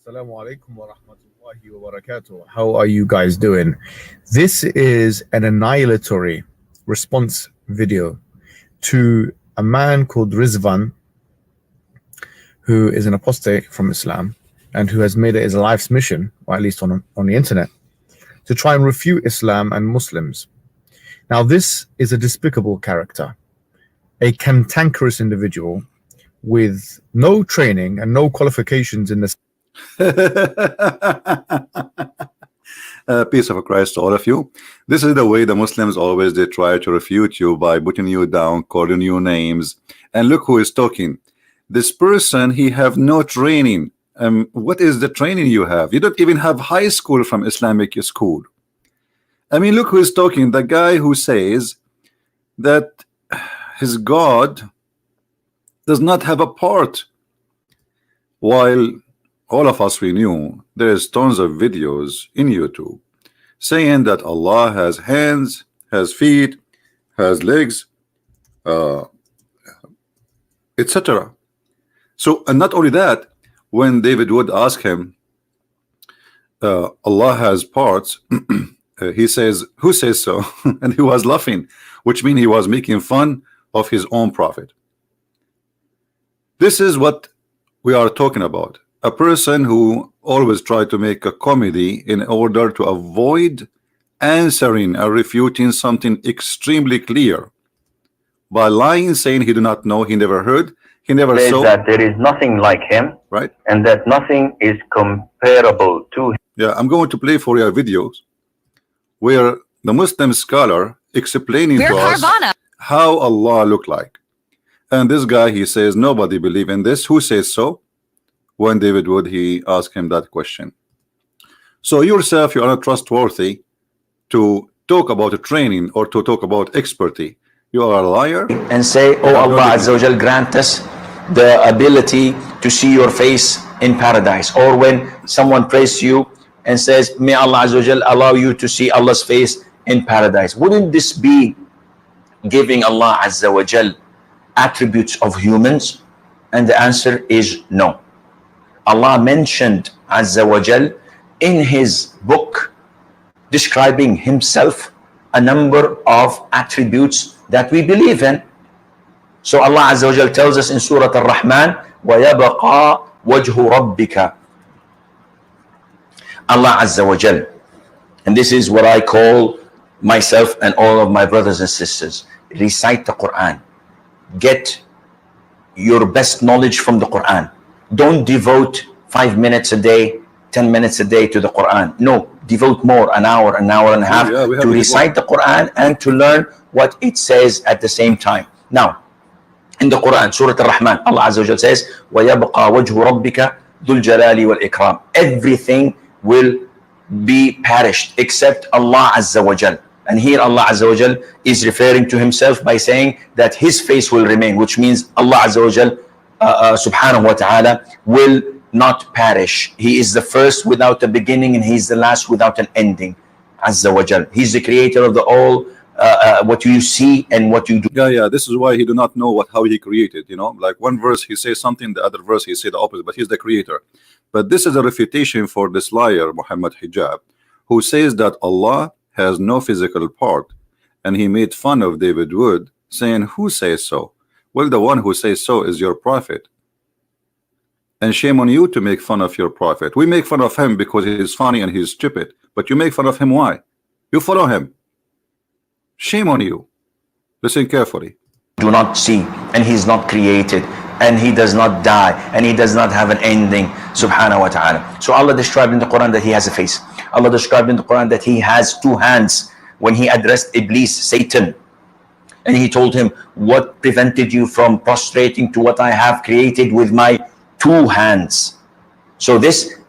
Assalamu alaikum wa rahmatullahi wa barakatuh. How are you guys doing? This is an annihilatory response video to a man called Rizzwan, who is an apostate from Islam and who has made it his life's mission, or at least on the internet, to try and refute Islam and Muslims. Now, this is a despicable character, a cantankerous individual with no training and no qualifications in this. Peace of Christ to all of you. This is the way the Muslims always they try to refute you by putting you down, calling you names. And look who is talking. This person, he have no training. What is the training you have? You don't even have high school from Islamic school. I mean, look who is talking. The guy who says that his God does not have a part, while all of us, we knew there's tons of videos in YouTube saying that Allah has hands, has feet, has legs, etc. So, and not only that, when David would ask him, Allah has parts, he says, who says so? And he was laughing, which means he was making fun of his own prophet. This is what we are talking about. A person who always try to make a comedy in order to avoid answering or refuting something extremely clear by lying, saying he do not know, he never heard, he never saw. That there is nothing like him, right? And that nothing is comparable to him. Yeah, I'm going to play for your videos where the Muslim scholar explaining to us how Allah look like. And this guy, he says nobody believe in this. Who says so? When David would, he asked him that question. So yourself, you are not trustworthy to talk about a training or to talk about expertise. You are a liar. And say, oh Allah Azza wa Jal, grant us the ability to see your face in paradise. Or when someone prays to you and says, may Allah Azza wa Jal allow you to see Allah's face in paradise. Wouldn't this be giving Allah Azza wa Jal attributes of humans? And the answer is no. Allah mentioned Azza wa Jal in his book describing himself a number of attributes that we believe in. So Allah Azza wa Jal tells us in Surah Ar-Rahman, وَيَبَقَى وَجْهُ رَبِّكَ. Allah Azza wa Jal, and this is what I call myself and all of my brothers and sisters, recite the Quran. Get your best knowledge from the Quran. Don't devote 5 minutes a day, 10 minutes a day to the Quran. No, devote more, an hour and a half to recite the Quran and to learn what it says at the same time. Now, in the Quran, Surah Ar-Rahman, Allah Azza wa Jalla says, وَيَبْقَى وَجْهُ رَبِّكَ ذُو الْجَلَالِ وَالْإِكْرَامِ. Everything will be perished except Allah Azza wa Jalla. And here Allah Azza wa Jal is referring to himself by saying that his face will remain, which means Allah Azza wa Jal subhanahu wa ta'ala will not perish. He is the first without a beginning and he's the last without an ending. Azza wa Jal. He's the creator of the all, what you see and what you do. Yeah, this is why he do not know how he created, you know, like one verse he says something, the other verse he say the opposite, but he's the creator. But this is a refutation for this liar, Mohammed Hijab, who says that Allah has no physical part, and he made fun of David Wood, saying, who says so? Well, the one who says so is your prophet, and shame on you to make fun of your prophet. We make fun of him because he is funny and he's stupid, but you make fun of him. Why? You follow him. Shame on you. Listen carefully. Do not see, and he's not created, and he does not die, and he does not have an ending, subhanahu wa ta'ala. So Allah described in the Quran that he has a face. Allah described in the Quran that he has two hands when he addressed Iblis, Satan, and he told him, what prevented you from prostrating to what I have created with my two hands? So this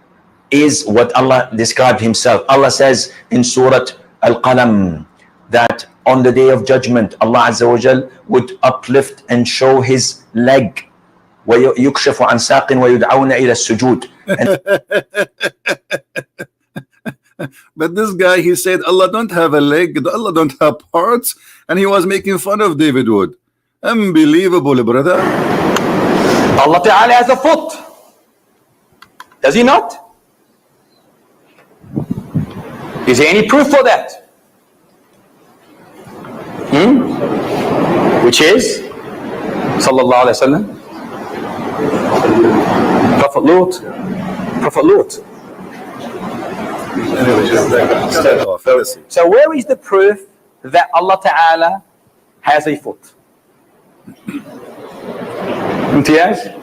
is what Allah described himself. Allah says in Surah Al-Qalam that on the day of judgment, Allah Azza wa Jal would uplift and show his leg. وَيُكْشَفُ عَنْ سَاقٍ وَيُدْعَوْنَ إِلَى السُّجُودِ. But this guy, he said Allah don't have a leg, Allah don't have parts, and he was making fun of David Wood. Unbelievable, brother. Allah Ta'ala has a foot. Does he not? Is there any proof for that? Which is Sallallahu Alaihi Wasallam, Prophet Lot. Prophet Lot. So where is the proof that Allah Ta'ala has a foot? Imtiaz?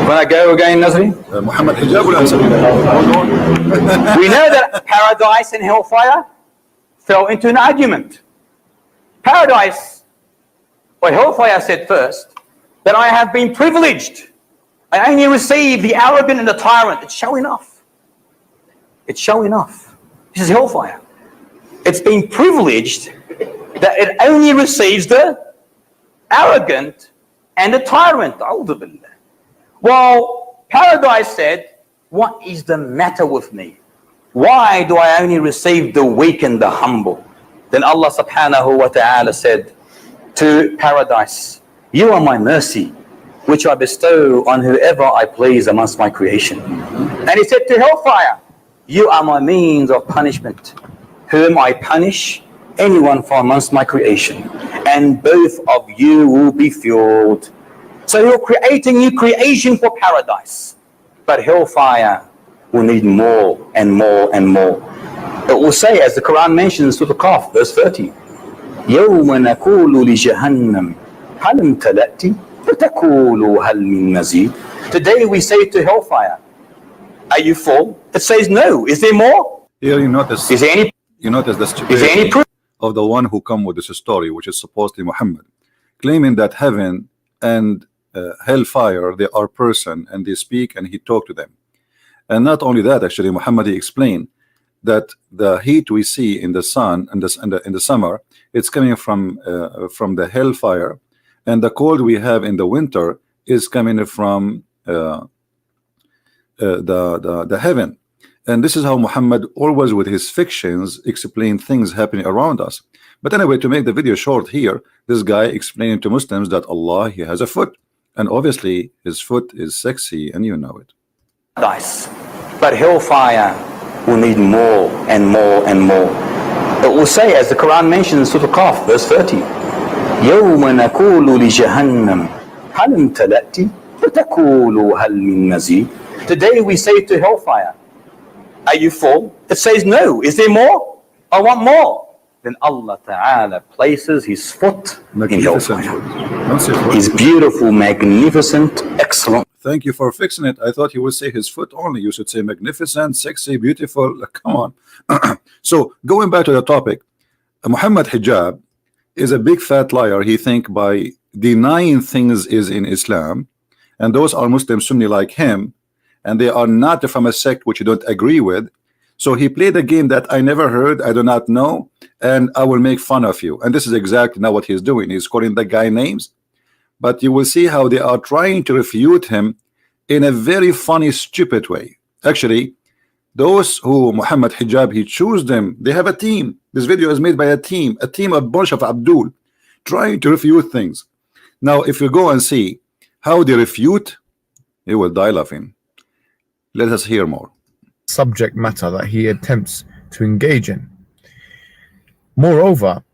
When I go again, Nazri? Mohammed Hijab will answer. We know that paradise and hellfire fell into an argument. Paradise, or hellfire said first, that I have been privileged. I only receive the arrogant and the tyrant. It's showing off. It's showing off. This is hellfire. It's been privileged that it only receives the arrogant and the tyrant. Well, paradise said, what is the matter with me? Why do I only receive the weak and the humble? Then Allah subhanahu wa ta'ala said to paradise, you are my mercy, which I bestow on whoever I please amongst my creation. And he said to hellfire, you are my means of punishment, whom I punish anyone from amongst my creation, and both of you will be fueled. So you're creating new creation for paradise, but hellfire will need more and more and more. It will say, as the Quran mentions to the Qaf, verse 30, يَوْمَ نَقُولُ لِجَهَنَّمْ هَلْ امْتَلَأْتِ فَتَقُولُ هَلْ مِن مَزِيدٍ. Today we say to hellfire, are you full? It says no. Is there more? Here you notice. Is there any? You notice the Is there any proof of the one who come with this story, which is supposedly Muhammad, claiming that heaven and hellfire, they are person and they speak and he talk to them. And not only that, actually, Muhammad, he explained that the heat we see in the sun and in the summer, it's coming from the hellfire, and the cold we have in the winter is coming from the heaven. And this is how Muhammad always with his fictions explain things happening around us. But anyway, to make the video short here, this guy explaining to Muslims that Allah, he has a foot, and obviously his foot is sexy, and you know it. Nice. But hellfire will need more and more and more. It will say, as the Quran mentions in Surah Qaf, verse 30, يَوْمَ نَقُولُ لِجَهَنَّمْ هَلْ امْتَلَأْتِ فَتَقُولُ هَلْ مِن مَزِيدٍ. Today we say to hellfire, are you full? It says no. Is there more? I want more. Then Allah Ta'ala places his foot in hellfire. His beautiful, magnificent, excellent. Thank you for fixing it. I thought you would say his foot only. You should say magnificent, sexy, beautiful. Come on. So going back to the topic, Muhammad Hijab is a big fat liar. He think by denying things is in Islam, and those are Muslim Sunni like him, and they are not from a sect which you don't agree with. So he played a game that I never heard, I do not know, and I will make fun of you. And this is exactly now what he's doing. He's calling the guy names, but you will see how they are trying to refute him in a very funny, stupid way. Actually, those who Muhammad Hijab, he choose them. They have a team. This video is made by a team, a bunch of Abdul, trying to refute things. Now, if you go and see how they refute, you will die laughing. Let us hear more. Subject matter that he attempts to engage in. Moreover,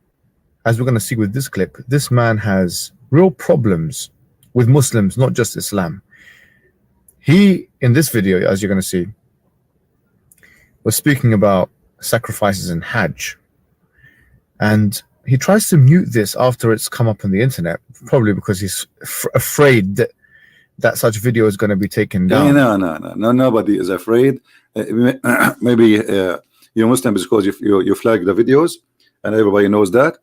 as we're going to see with this clip, this man has real problems with Muslims, not just Islam. He, in this video, as you're going to see, was speaking about sacrifices in Hajj. And he tries to mute this after it's come up on the internet, probably because he's afraid that such video is going to be taken down. No, nobody is afraid. Maybe you're Muslim because you flag the videos and everybody knows that.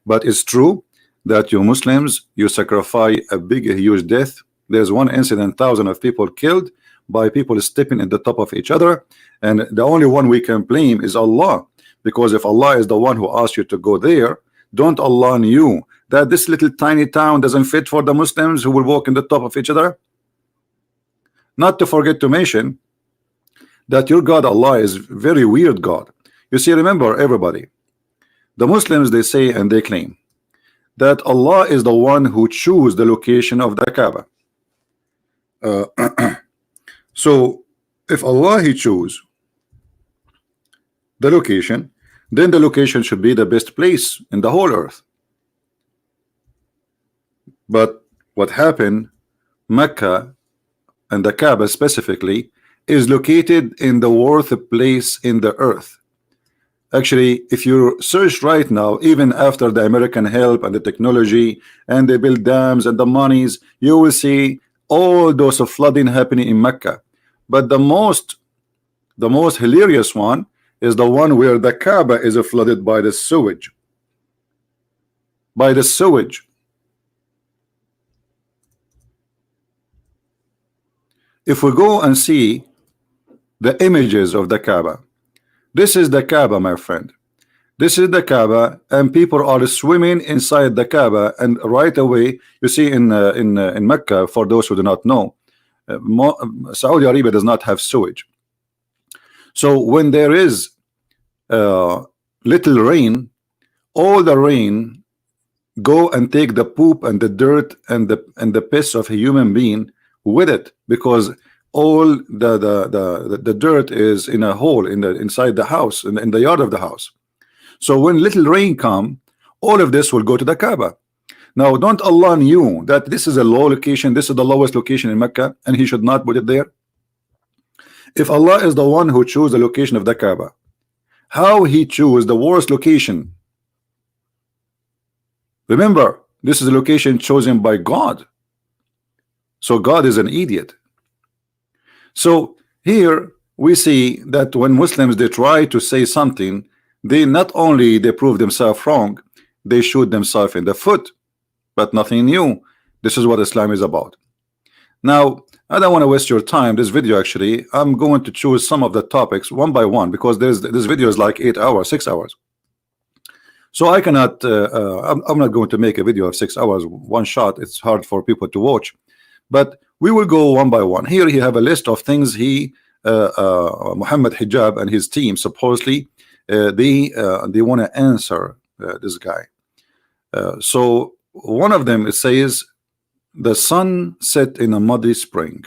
But it's true that you Muslims, you sacrifice a huge death. There's one incident, thousands of people killed by people stepping in the top of each other, and the only one we can blame is Allah, because if Allah is the one who asked you to go there, don't Allah knew that this little tiny town doesn't fit for the Muslims who will walk in the top of each other? Not to forget to mention that your God Allah is very weird God. You see, remember everybody, the Muslims, they say and they claim that Allah is the one who choose the location of the Kaaba. So if Allah he choose, the location, then the location should be the best place in the whole earth. But what happened, Mecca and the Kaaba specifically is located in the worst place in the earth. Actually, if you search right now, even after the American help and the technology and they build dams and the monies, you will see all those of flooding happening in Mecca. But the most hilarious one is the one where the Kaaba is flooded by the sewage. By the sewage. If we go and see the images of the Kaaba, this is the Kaaba, my friend. This is the Kaaba, and people are swimming inside the Kaaba. And right away, you see in Mecca, for those who do not know, Saudi Arabia does not have sewage. So when there is little rain, all the rain go and take the poop and the dirt and the piss of a human being with it, because all the dirt is in a hole inside the house, in the yard of the house. So when little rain come, all of this will go to the Kaaba. Now, don't Allah knew that this is a low location, this is the lowest location in Mecca, and He should not put it there? If Allah is the one who chose the location of the Kaaba, how He chose the worst location? Remember, this is a location chosen by God. So God is an idiot. So here we see that when Muslims they try to say something, they not only they prove themselves wrong, they shoot themselves in the foot. But nothing new. This is what Islam is about. Now, I don't want to waste your time. This video, actually, I'm going to choose some of the topics one by one, because this video is like 8 hours, 6 hours. So I cannot. I'm not going to make a video of 6 hours one shot. It's hard for people to watch. But we will go one by one. Here he have a list of things Mohammed Hijab and his team supposedly they want to answer this guy. So one of them, it says the sun set in a muddy spring.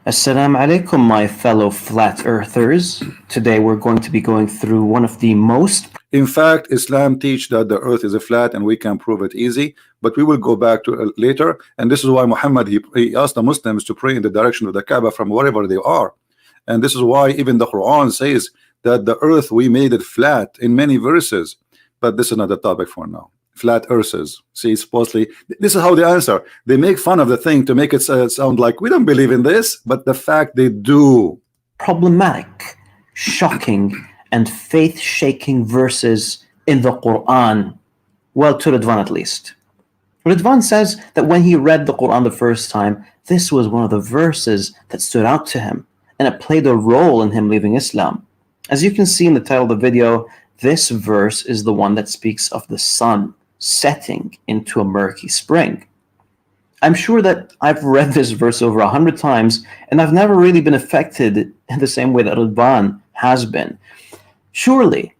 Assalamu alaikum, my fellow flat earthers. Today we're going to be going through one of the most... In fact, Islam teach that the earth is a flat and we can prove it easy, but we will go back to it later. And this is why Muhammad, he asked the Muslims to pray in the direction of the Kaaba from wherever they are. And this is why even the Quran says that the earth, we made it flat in many verses. But this is not the topic for now. Flat earthers. See, supposedly, this is how they answer. They make fun of the thing to make it sound like we don't believe in this, but the fact they do. Problematic, shocking, and faith-shaking verses in the Quran. Well, to Rizzwan at least. Rizzwan says that when he read the Quran the first time, this was one of the verses that stood out to him, and it played a role in him leaving Islam. As you can see in the title of the video, this verse is the one that speaks of the sun setting into a murky spring. I'm sure that I've read this verse over 100 times, and I've never really been affected in the same way that Rizzwan has been. Surely,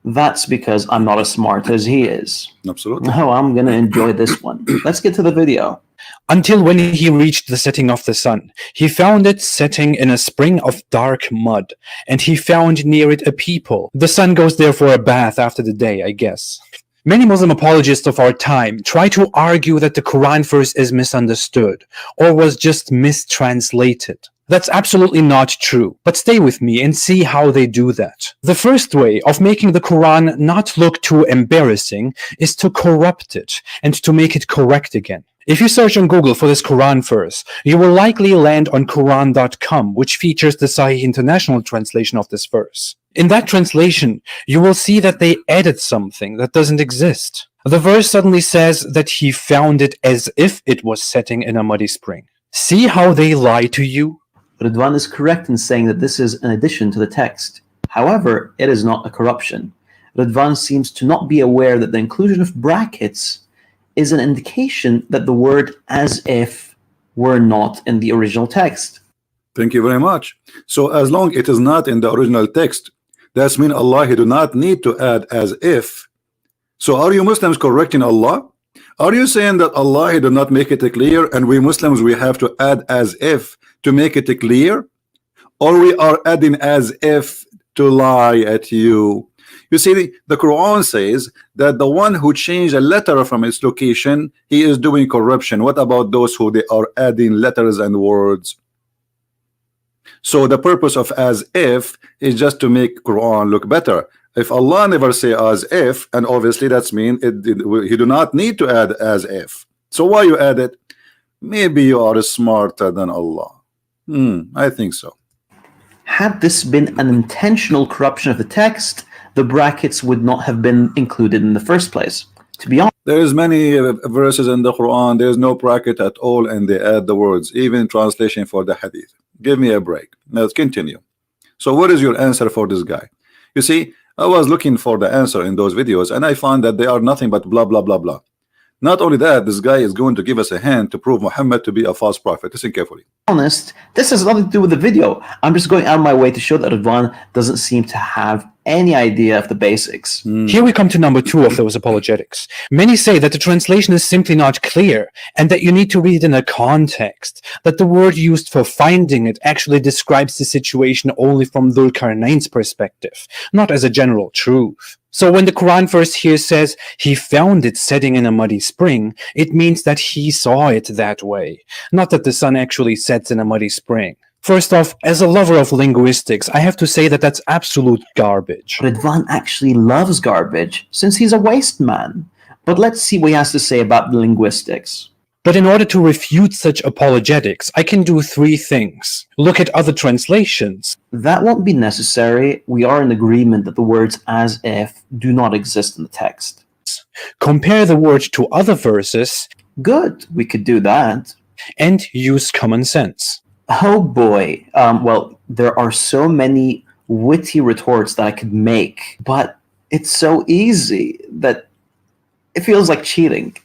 that's because I'm not as smart as he is. Absolutely. Oh, I'm going to enjoy this one. Let's get to the video. Until when he reached the setting of the sun, he found it setting in a spring of dark mud, and he found near it a people. The sun goes there for a bath after the day, I guess. Many Muslim apologists of our time try to argue that the Quran verse is misunderstood or was just mistranslated. That's absolutely not true, but stay with me and see how they do that. The first way of making the Quran not look too embarrassing is to corrupt it and to make it correct again. If you search on Google for this Quran verse, you will likely land on Quran.com, which features the Sahih International translation of this verse. In that translation, you will see that they added something that doesn't exist. The verse suddenly says that he found it as if it was setting in a muddy spring. See how they lie to you? Rizzwan is correct in saying that this is an addition to the text. However, it is not a corruption. Rizzwan seems to not be aware that the inclusion of brackets is an indication that the word as if were not in the original text. Thank you very much. So as long it is not in the original text, that means Allah he do not need to add as if. So are you Muslims correcting Allah? Are you saying that Allah he do not make it clear and we Muslims we have to add as if to make it clear? Or we are adding as if to lie at you. You see, the Quran says that the one who changed a letter from its location, he is doing corruption. What about those who they are adding letters and words? So the purpose of as if is just to make Quran look better. If Allah never say as if, and obviously that's mean he do not need to add as if. So why you add it? Maybe you are smarter than Allah. I think so. Had this been an intentional corruption of the text, the brackets would not have been included in the first place. To be honest, There is many verses in the Quran, there is no bracket at all, and they add the words, even translation for the hadith. Give me a break. Let's continue. So what is your answer for this guy? You see, I was looking for the answer in those videos, and I found that they are nothing but blah blah blah blah. Not only that, this guy is going to give us a hand to prove Muhammad to be a false prophet. Listen carefully. this has nothing to do with the video. I'm just going out of my way to show that Rizzwan doesn't seem to have any idea of the basics. Here we come to number 2 of those apologetics. Many say that the translation is simply not clear and that you need to read it in a context, that the word used for finding it actually describes the situation only from Dhul Qarnayn's perspective, not as a general truth. So when the Quran verse here says he found it setting in a muddy spring, it means that he saw it that way, not that the sun actually sets in a muddy spring. First off, as a lover of linguistics, I have to say that that's absolute garbage. Rizzwan actually loves garbage since he's a waste man. But let's see what he has to say about the linguistics. But in order to refute such apologetics, I can do 3 things. Look at other translations. That won't be necessary. We are in agreement that the words as if do not exist in the text. Compare the word to other verses. Good, we could do that. And use common sense. Oh boy. Well, there are so many witty retorts that I could make, but it's so easy that it feels like cheating.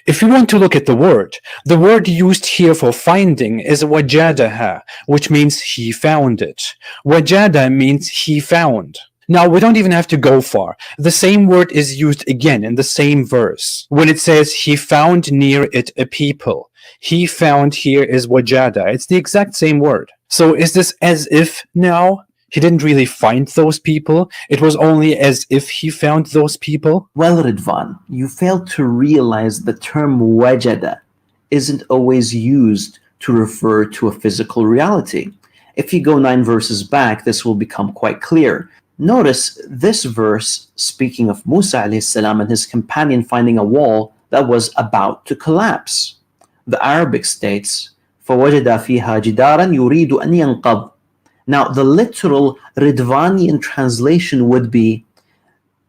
If you want to look at the word used here for finding is wajadaha, which means he found it. Wajada means he found. Now, we don't even have to go far. The same word is used again in the same verse. When it says he found near it a people, he found here is wajada. It's the exact same word. So is this as if now? He didn't really find those people. It was only as if he found those people. Well, Rizzwan, you failed to realize the term wajada isn't always used to refer to a physical reality. If you go 9 verses back, this will become quite clear. Notice this verse speaking of Musa alayhi salam and his companion finding a wall that was about to collapse. The Arabic states, فَوَجَدَ فِيهَا جِدَارًا يُرِيدُ أَنْ يَنْقَضْ. Now, the literal Riddvanian translation would be,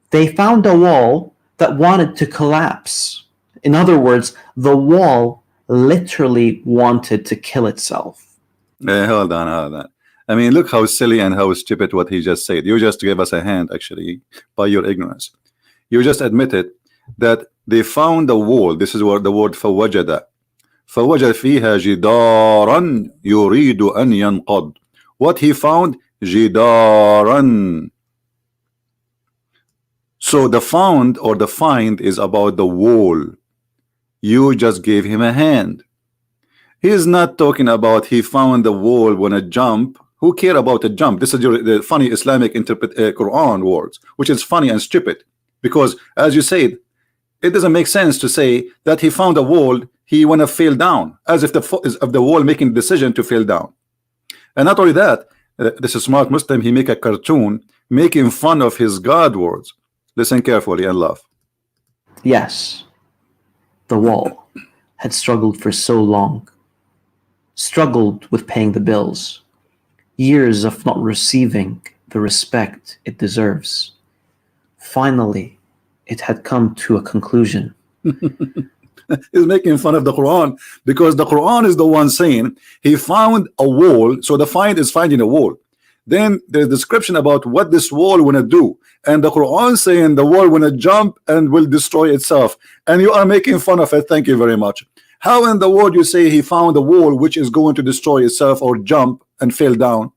they found a wall that wanted to collapse. In other words, the wall literally wanted to kill itself. Hold on. I mean, look how silly and how stupid what he just said. You just gave us a hand, actually, by your ignorance. You just admitted that they found a wall. This is what the word فَوَجَدَ. فَوَجَدَ فِيهَا جِدَارًا يُرِيدُ أَنْ يَنْقَضْ. What he found, jidaran. So the found or the find is about the wall. You just gave him a hand. He is not talking about he found the wall when a jump. Who care about a jump? This is the funny Islamic Quran words, which is funny and stupid. Because as you said, it doesn't make sense to say that he found a wall, he wanna fall down, as if the wall making the decision to fall down. And not only that, this is smart Muslim, he make a cartoon making fun of his God words. Listen carefully and laugh. Yes, the wall had struggled for so long, struggled with paying the bills, years of not receiving the respect it deserves. Finally, it had come to a conclusion. He's making fun of the Quran because the Quran is the one saying he found a wall. So the find is finding a wall. Then there's description about what this wall wanna do, and the Quran saying the wall wanna jump and will destroy itself, and you are making fun of it. Thank you very much. How in the world you say he found a wall which is going to destroy itself or jump and fall down?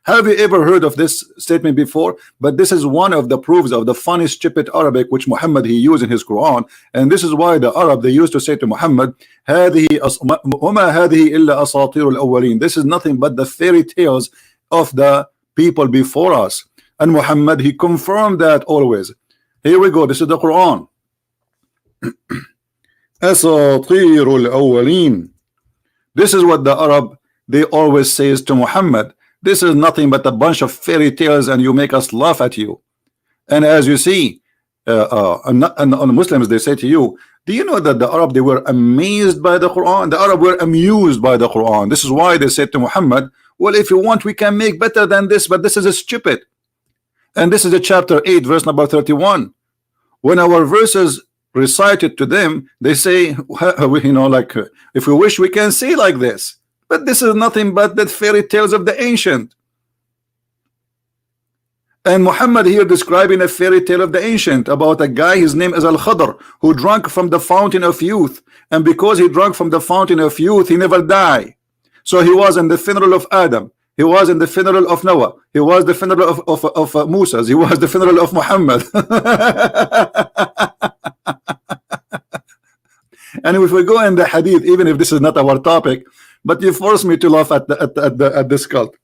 Have you ever heard of this statement before? But this is one of the proofs of the funny stupid Arabic which Muhammad he used in his Quran, and this is why the Arab they used to say to Muhammad, هذه وما هذه إلا أساطير الأولين. This is nothing but the fairy tales of the people before us, and Muhammad, he confirmed that always. Here we go. This is the Quran. Asatirul awwalin. This is what the Arab, they always says to Muhammad. This is nothing but a bunch of fairy tales, and you make us laugh at you. And as you see, and Muslims, they say to you, do you know that the Arab, they were amazed by the Quran? The Arab were amused by the Quran. This is why they said to Muhammad, well, if you want, we can make better than this, but this is a stupid. And this is a chapter 8, verse number 31. When our verses recited to them, they say, you know, like, if we wish, we can see like this. But this is nothing but the fairy tales of the ancient. And Muhammad here describing a fairy tale of the ancient about a guy, his name is Al-Khadr, who drank from the fountain of youth. And because he drank from the fountain of youth, he never died. So he was in the funeral of Adam. He was in the funeral of Noah. He was the funeral of Musa. He was the funeral of Muhammad. And if we go in the hadith, even if this is not our topic, but you force me to laugh at this cult.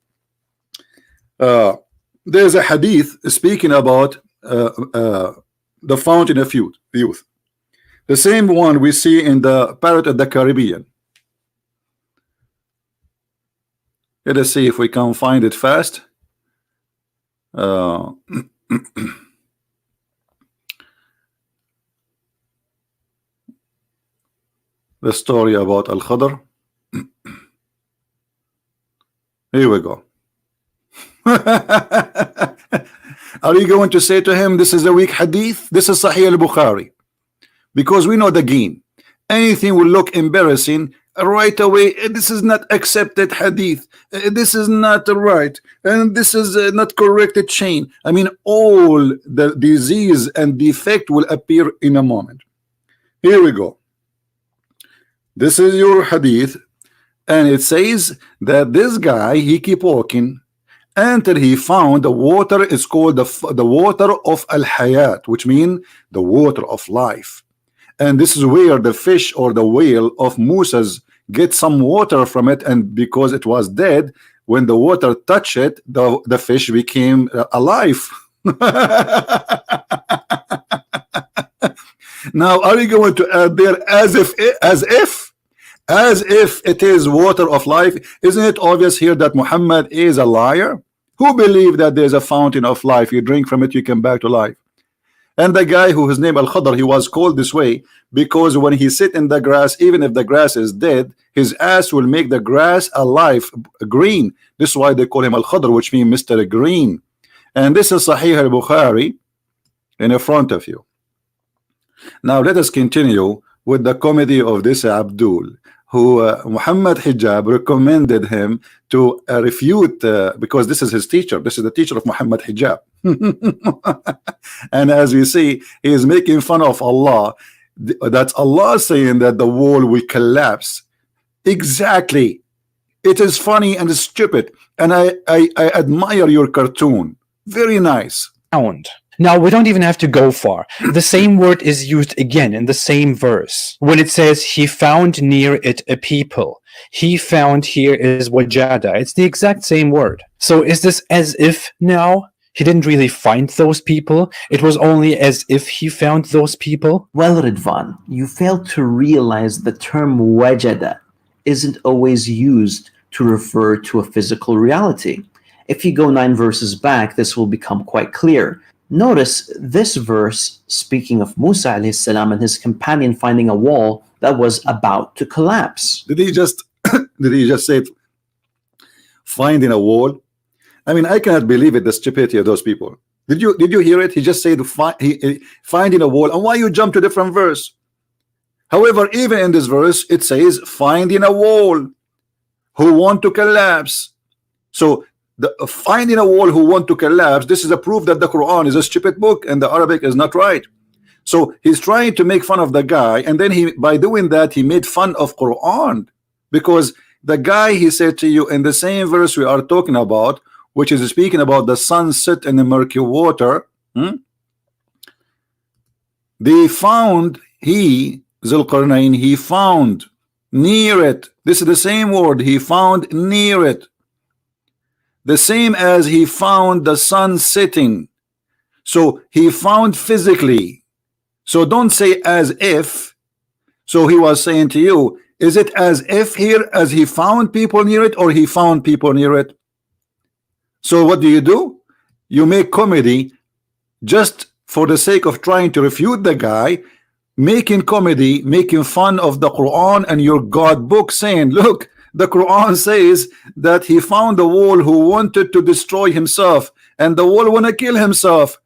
There's a hadith speaking about the fountain of youth. The same one we see in the Parrot of the Caribbean. Let us see if we can find it fast. The story about Al-Khadr. Here we go. Are you going to say to him, this is a weak hadith? This is Sahih al-Bukhari. Because we know the game. Anything will look embarrassing right away. This is not accepted hadith. This is not right. And this is not corrected chain. I mean, all the disease and defect will appear in a moment. Here we go. This is your hadith. And it says that this guy, he keep walking until he found the water. Is called the water of Al-Hayat, which means the water of life. And this is where the fish or the whale of Musa's get some water from it, and because it was dead, when the water touched it, the fish became alive. Now, are you going to add there as if it is water of life? Isn't it obvious here that Muhammad is a liar? Who believe that there's a fountain of life, you drink from it, you come back to life? And the guy who his name Al-Khadr, he was called this way because when he sit in the grass, even if the grass is dead, his ass will make the grass alive, green. This is why they call him Al-Khadr, which means Mr. Green. And this is Sahih al-Bukhari in front of you. Now let us continue with the comedy of this Abdul, who Muhammad Hijab recommended him to refute, because this is his teacher. This is the teacher of Muhammad Hijab. And as we see, he is making fun of Allah. That's Allah saying that the wall will collapse. Exactly. It is funny and stupid. And I admire your cartoon. Very nice. Now, we don't even have to go far. The same word is used again in the same verse. When it says, he found near it a people. He found here is wajada. It's the exact same word. So is this as if now he didn't really find those people? It was only as if he found those people? Well, Rizzwan, you fail to realize the term wajada isn't always used to refer to a physical reality. If you go 9 verses back, this will become quite clear. Notice this verse speaking of Musa alayhi salam and his companion finding a wall that was about to collapse. Did he just say finding a wall? I mean, I cannot believe it, the stupidity of those people. Did you hear it? He just said finding a wall. And why you jump to different verse? However, even in this verse, it says finding a wall who want to collapse. So the finding a wall who want to collapse, this is a proof that the Quran is a stupid book and the Arabic is not right. So he's trying to make fun of the guy, and then by doing that, he made fun of Quran, because the guy, he said to you in the same verse we are talking about, which is speaking about the sunset in the murky water, they found, Zulqarnain, he found near it. This is the same word, he found near it. the same as he found the sun setting. So he found physically. So don't say as if. So he was saying to you, is it as if here as he found people near it, or he found people near it? So what do? You make comedy just for the sake of trying to refute the guy, making comedy, making fun of the Quran and your God book, saying, look, the Quran says that he found the wall who wanted to destroy himself, and the wall want to kill himself.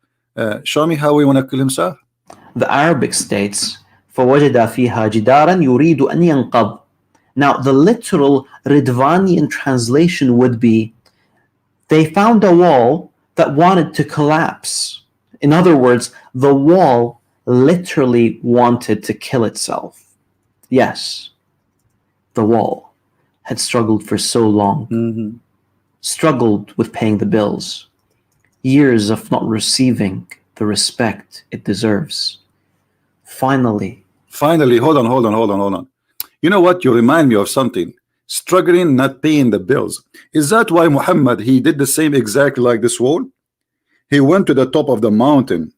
Show me how he want to kill himself. The Arabic states, فَوَجَدَ فِيهَا جِدَارًا يُرِيدُ أَنْ يَنْقَضْ. Now, the literal Riddvanian translation would be, they found a wall that wanted to collapse. In other words, the wall literally wanted to kill itself. Yes, the wall had struggled for so long, struggled with paying the bills, years of not receiving the respect it deserves. Finally, hold on. You know what? You remind me of something. Struggling, not paying the bills. Is that why Muhammad, he did the same exactly like this wall? He went to the top of the mountain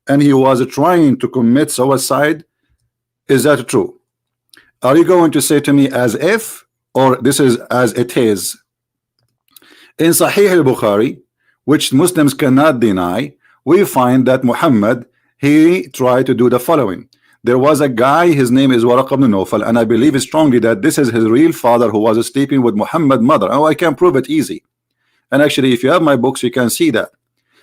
and he was trying to commit suicide. Is that true? Are you going to say to me as if, or this is as it is? In Sahih al-Bukhari, which Muslims cannot deny, we find that Muhammad, he tried to do the following. There was a guy, his name is Waraq ibn Nawfal, and I believe strongly that this is his real father who was sleeping with Muhammad's mother. Oh, I can prove it easy. And actually, if you have my books, you can see that.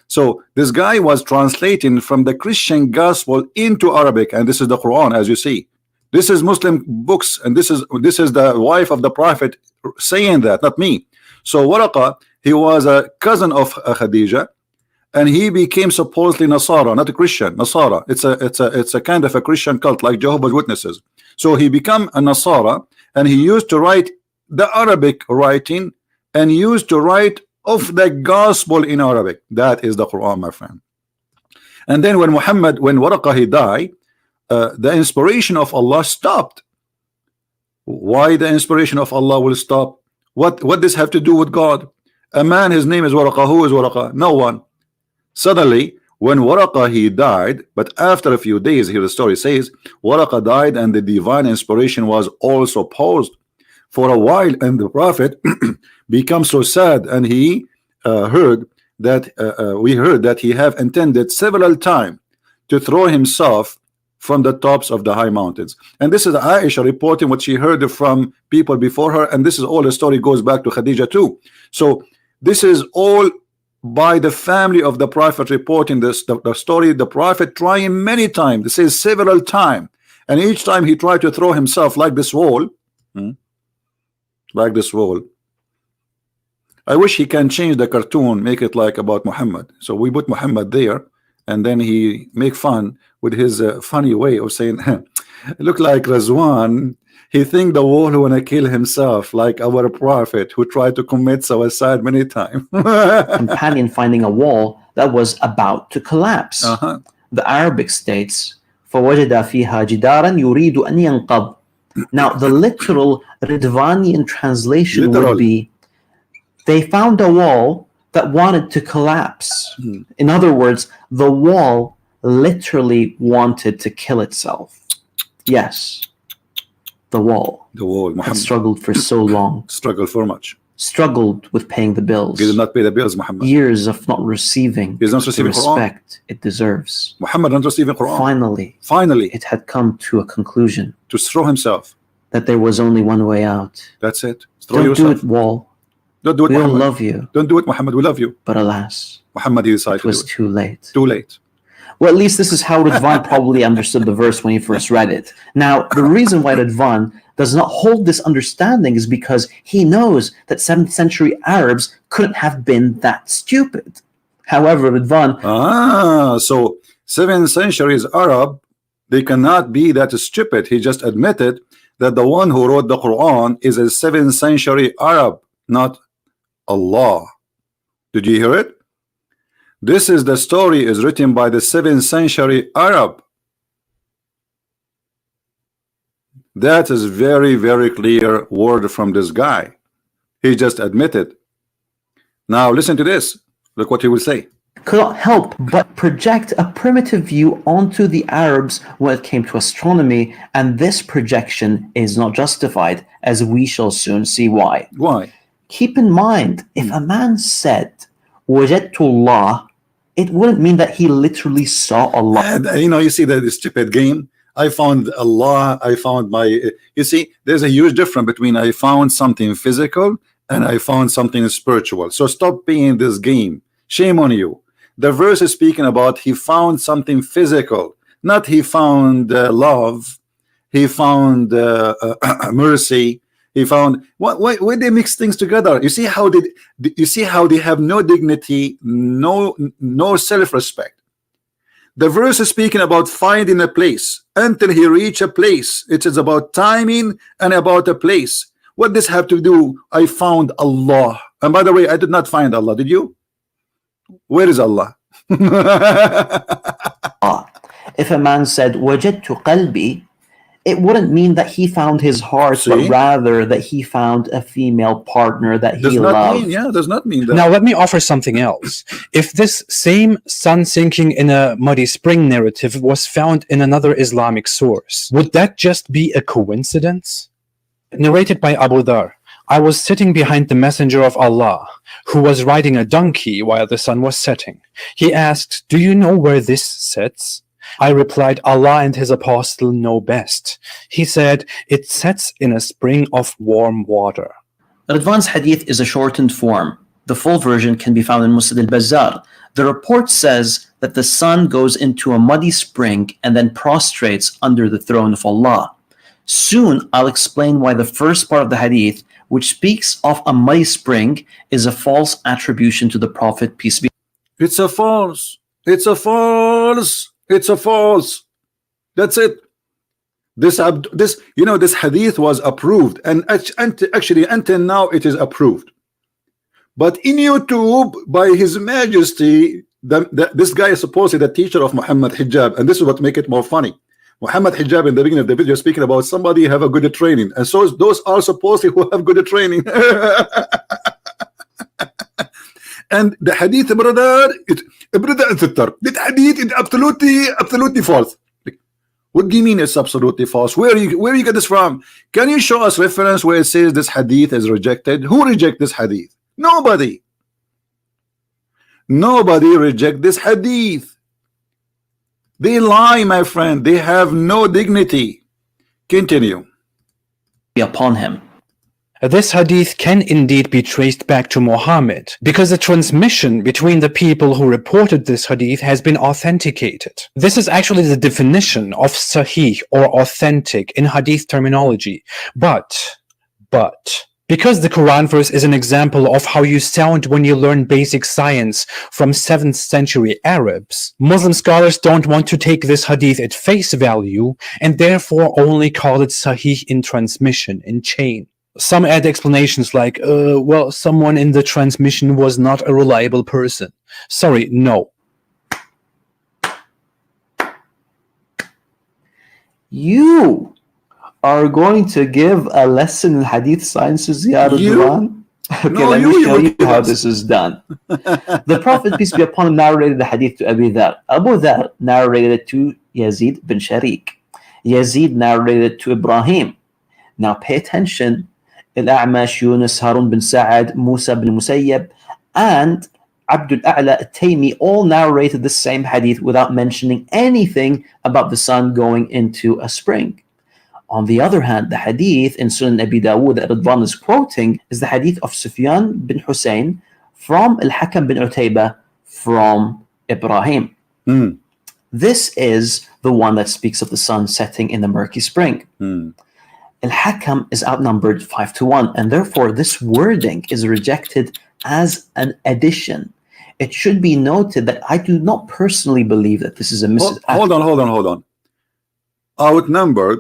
So this guy was translating from the Christian gospel into Arabic, and this is the Quran, as you see. This is Muslim books, and this is the wife of the Prophet saying that, not me. So Waraqa, he was a cousin of Khadija, and he became supposedly Nasara, not a Christian. Nasara. It's a kind of a Christian cult like Jehovah's Witnesses. So he became a Nasara, and he used to write the Arabic writing, and used to write of the gospel in Arabic. That is the Quran, my friend. And then when Waraqa he died, the inspiration of Allah stopped. Why the inspiration of Allah will stop? What this have to do with God? A man, his name is Waraqa. Who is Waraqa? No one. Suddenly, when Waraqa he died, but after a few days, here the story says, Waraqa died and the divine inspiration was also paused for a while, and the Prophet became so sad, and he heard that he have intended several times to throw himself from the tops of the high mountains. And this is Aisha reporting what she heard from people before her, and this is all the story goes back to Khadija too. So this is all by the family of the Prophet reporting this, the story. The Prophet trying many times, this is several times, and each time he tried to throw himself like this wall, like this wall. I wish he can change the cartoon, make it like about Muhammad. So we put Muhammad there, and then he make fun with his funny way of saying, look like Rizzwan. He think the wall wanna kill himself, like our Prophet who tried to commit suicide many times. companion finding a wall that was about to collapse. The Arabic states, فَوَجَدَ فِيهَا جِدَارًا يُرِيدُ أَنْ يَنْقَضْ. Now, the literal Riddvanian translation would be, they found a wall that wanted to collapse. In other words, the wall literally wanted to kill itself. Yes, the wall had struggled for so long. Struggled for much. Struggled with paying the bills. He did not pay the bills, Muhammad. Years of not receiving He is not the receiving respect it deserves. Muhammad not receiving Quran. Finally, it had come to a conclusion. To throw himself. That there was only one way out. That's it. Don't do it, wall. Don't do it, we Muhammad. all love you. Don't do it, Muhammad. We love you. But alas, Muhammad, he decided it was to do it. too late. Too late. Well, at least this is how Rizzwan probably understood the verse when he first read it. Now, the reason why Rizzwan does not hold this understanding is because he knows that 7th century Arabs couldn't have been that stupid. However, Rizzwan... So 7th centuries Arab, they cannot be that stupid. He just admitted that the one who wrote the Quran is a 7th century Arab, not Allah. Did you hear it? This is the story is written by the 7th century Arab. That is very, very clear word from this guy. He just admitted. Now listen to this. Look what he will say. Could not help but project a primitive view onto the Arabs when it came to astronomy, and this projection is not justified, as we shall soon see why. Why? Keep in mind, if a man said, وَجَدْتُ اللَّهِ, it wouldn't mean that he literally saw Allah. And, you know, you see that stupid game. I found Allah. I found my. You see, there's a huge difference between I found something physical and I found something spiritual. So stop playing this game. Shame on you. The verse is speaking about he found something physical, not he found love. He found mercy. He found why they mix things together. You see how they have no dignity, no self-respect. The verse is speaking about finding a place until he reach a place. It is about timing and about a place. What does have to do? I found Allah. And by the way, I did not find Allah. Did you? Where is Allah? If a man said وَجَدْتُ قَلْبِي, it wouldn't mean that he found his heart, but rather that he found a female partner that he loved. Does not mean that. Now let me offer something else. If this same sun sinking in a muddy spring narrative was found in another Islamic source, would that just be a coincidence? Narrated by Abu Dhar, I was sitting behind the Messenger of Allah, who was riding a donkey while the sun was setting. He asked, "Do you know where this sets?" I replied, "Allah and His Apostle know best." He said, "It sets in a spring of warm water." Rizzwan's hadith is a shortened form. The full version can be found in Musnad al-Bazzar. The report says that the sun goes into a muddy spring and then prostrates under the throne of Allah. Soon I'll explain why the first part of the hadith, which speaks of a muddy spring, is a false attribution to the Prophet, peace be. It's a false. It's a false. It's a false. That's it. This hadith was approved, and actually until now it is approved. But in YouTube, by His Majesty, this guy is supposedly the teacher of Mohammed Hijab, and this is what makes it more funny. Mohammed Hijab in the beginning of the video speaking about somebody have a good training, and so those are supposedly who have good training. And the hadith, brother, that hadith is absolutely false. What do you mean it's absolutely false? Where you get this from? Can you show us reference where it says this hadith is rejected? Who reject this hadith? Nobody. Nobody reject this hadith. They lie, my friend. They have no dignity. Continue. Upon him. This hadith can indeed be traced back to Mohammed, because the transmission between the people who reported this hadith has been authenticated. This is actually the definition of sahih or authentic in hadith terminology. But, because the Quran verse is an example of how you sound when you learn basic science from 7th century Arabs, Muslim scholars don't want to take this hadith at face value and therefore only call it sahih in transmission, in chain. Some add explanations like, well, someone in the transmission was not a reliable person. Sorry, no. You are going to give a lesson in hadith sciences, Ya Rizzwan? Okay, No, let me show you how us. this is done. The Prophet, peace be upon him, narrated the hadith to Abu Dhar. Abu Dhar narrated it to Yazid bin Sharik. Yazid narrated it to Ibrahim. Now pay attention. Al-A'mash, Yunus, Harun bin Sa'ad, Musa bin Musayyab, and Abdul A'la al-Taymi all narrated the same hadith without mentioning anything about the sun going into a spring. On the other hand, the hadith in Sunan Abi Dawud that Rizzwan is quoting is the hadith of Sufyan bin Hussein from Al-Hakam bin Utaybah from Ibrahim. This is the one that speaks of the sun setting in the murky spring. Al-Hakam is outnumbered 5-1, and therefore this wording is rejected as an addition. It should be noted that I do not personally believe that this is a Hold on. Outnumbered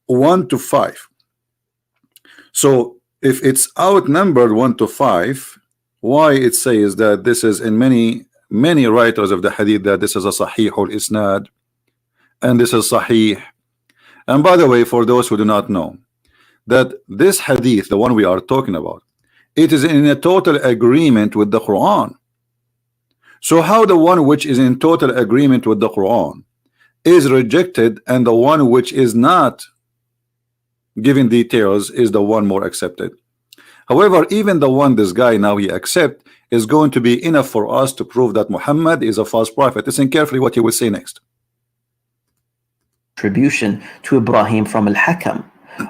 1-5. So if it's outnumbered 1-5, why it says that this is in many writers of the hadith that this is a sahih al-isnad and this is sahih. And by the way, for those who do not know, that this hadith, the one we are talking about, it is in a total agreement with the Quran. So how the one which is in total agreement with the Quran is rejected, and the one which is not giving details is the one more accepted? However, even the one this guy now he accept is going to be enough for us to prove that Muhammad is a false prophet. Listen carefully what he will say next. Attribution to Ibrahim from Al-Hakam.